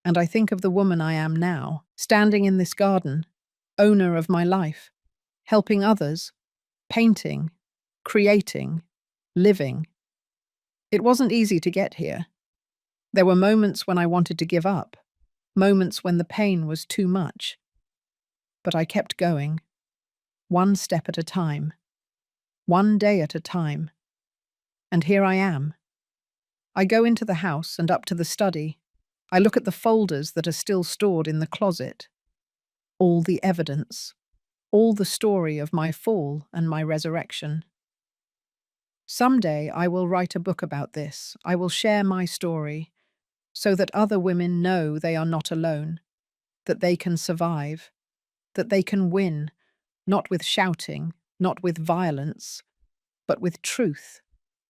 [SPEAKER 1] And I think of the woman I am now, standing in this garden, owner of my life, helping others, painting, creating, living. It wasn't easy to get here. There were moments when I wanted to give up, moments when the pain was too much. But I kept going, one step at a time, one day at a time. And here I am. I go into the house and up to the study. I look at the folders that are still stored in the closet. All the evidence, all the story of my fall and my resurrection. Someday I will write a book about this. I will share my story so that other women know they are not alone, that they can survive, that they can win, not with shouting, not with violence, but with truth,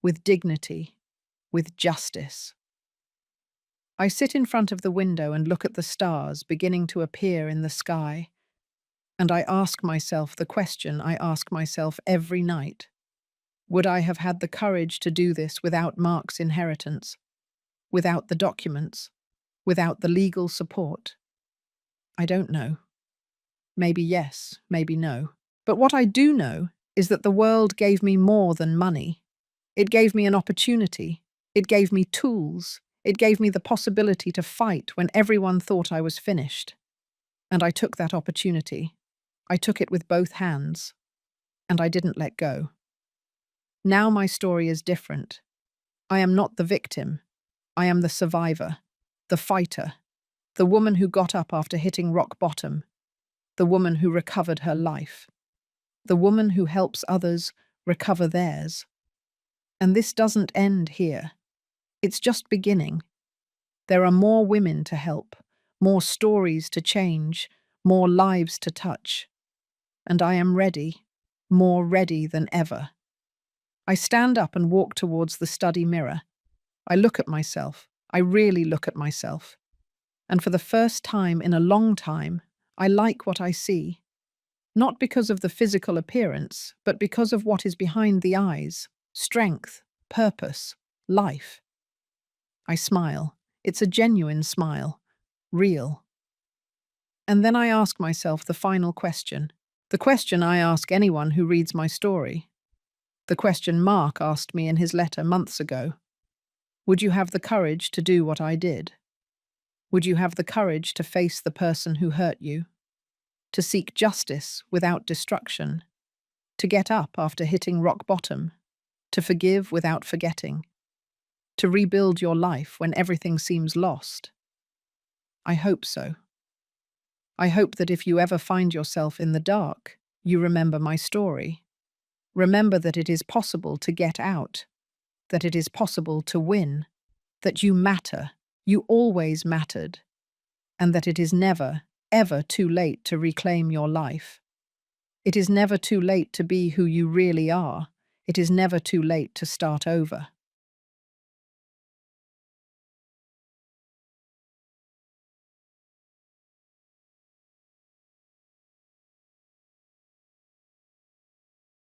[SPEAKER 1] with dignity, with justice. I sit in front of the window and look at the stars beginning to appear in the sky, and I ask myself the question I ask myself every night. Would I have had the courage to do this without Mark's inheritance, without the documents, without the legal support? I don't know. Maybe yes, maybe no. But what I do know is that the world gave me more than money. It gave me an opportunity. It gave me tools. It gave me the possibility to fight when everyone thought I was finished. And I took that opportunity. I took it with both hands. And I didn't let go. Now my story is different. I am not the victim. I am the survivor, the fighter, the woman who got up after hitting rock bottom, the woman who recovered her life, the woman who helps others recover theirs. And this doesn't end here. It's just beginning. There are more women to help, more stories to change, more lives to touch. And I am ready, more ready than ever. I stand up and walk towards the study mirror. I look at myself. I really look at myself. And for the first time in a long time, I like what I see. Not because of the physical appearance, but because of what is behind the eyes. strength, purpose, life. I smile. It's a genuine smile. Real. And then I ask myself the final question. The question I ask anyone who reads my story. The question Mark asked me in his letter months ago. Would you have the courage to do what I did? Would you have the courage to face the person who hurt you? To seek justice without destruction? To get up after hitting rock bottom? To forgive without forgetting? To rebuild your life when everything seems lost? I hope so. I hope that if you ever find yourself in the dark, you remember my story. Remember that it is possible to get out, that it is possible to win, that you matter, you always mattered, and that it is never, ever too late to reclaim your life. It is never too late to be who you really are. It is never too late to start over.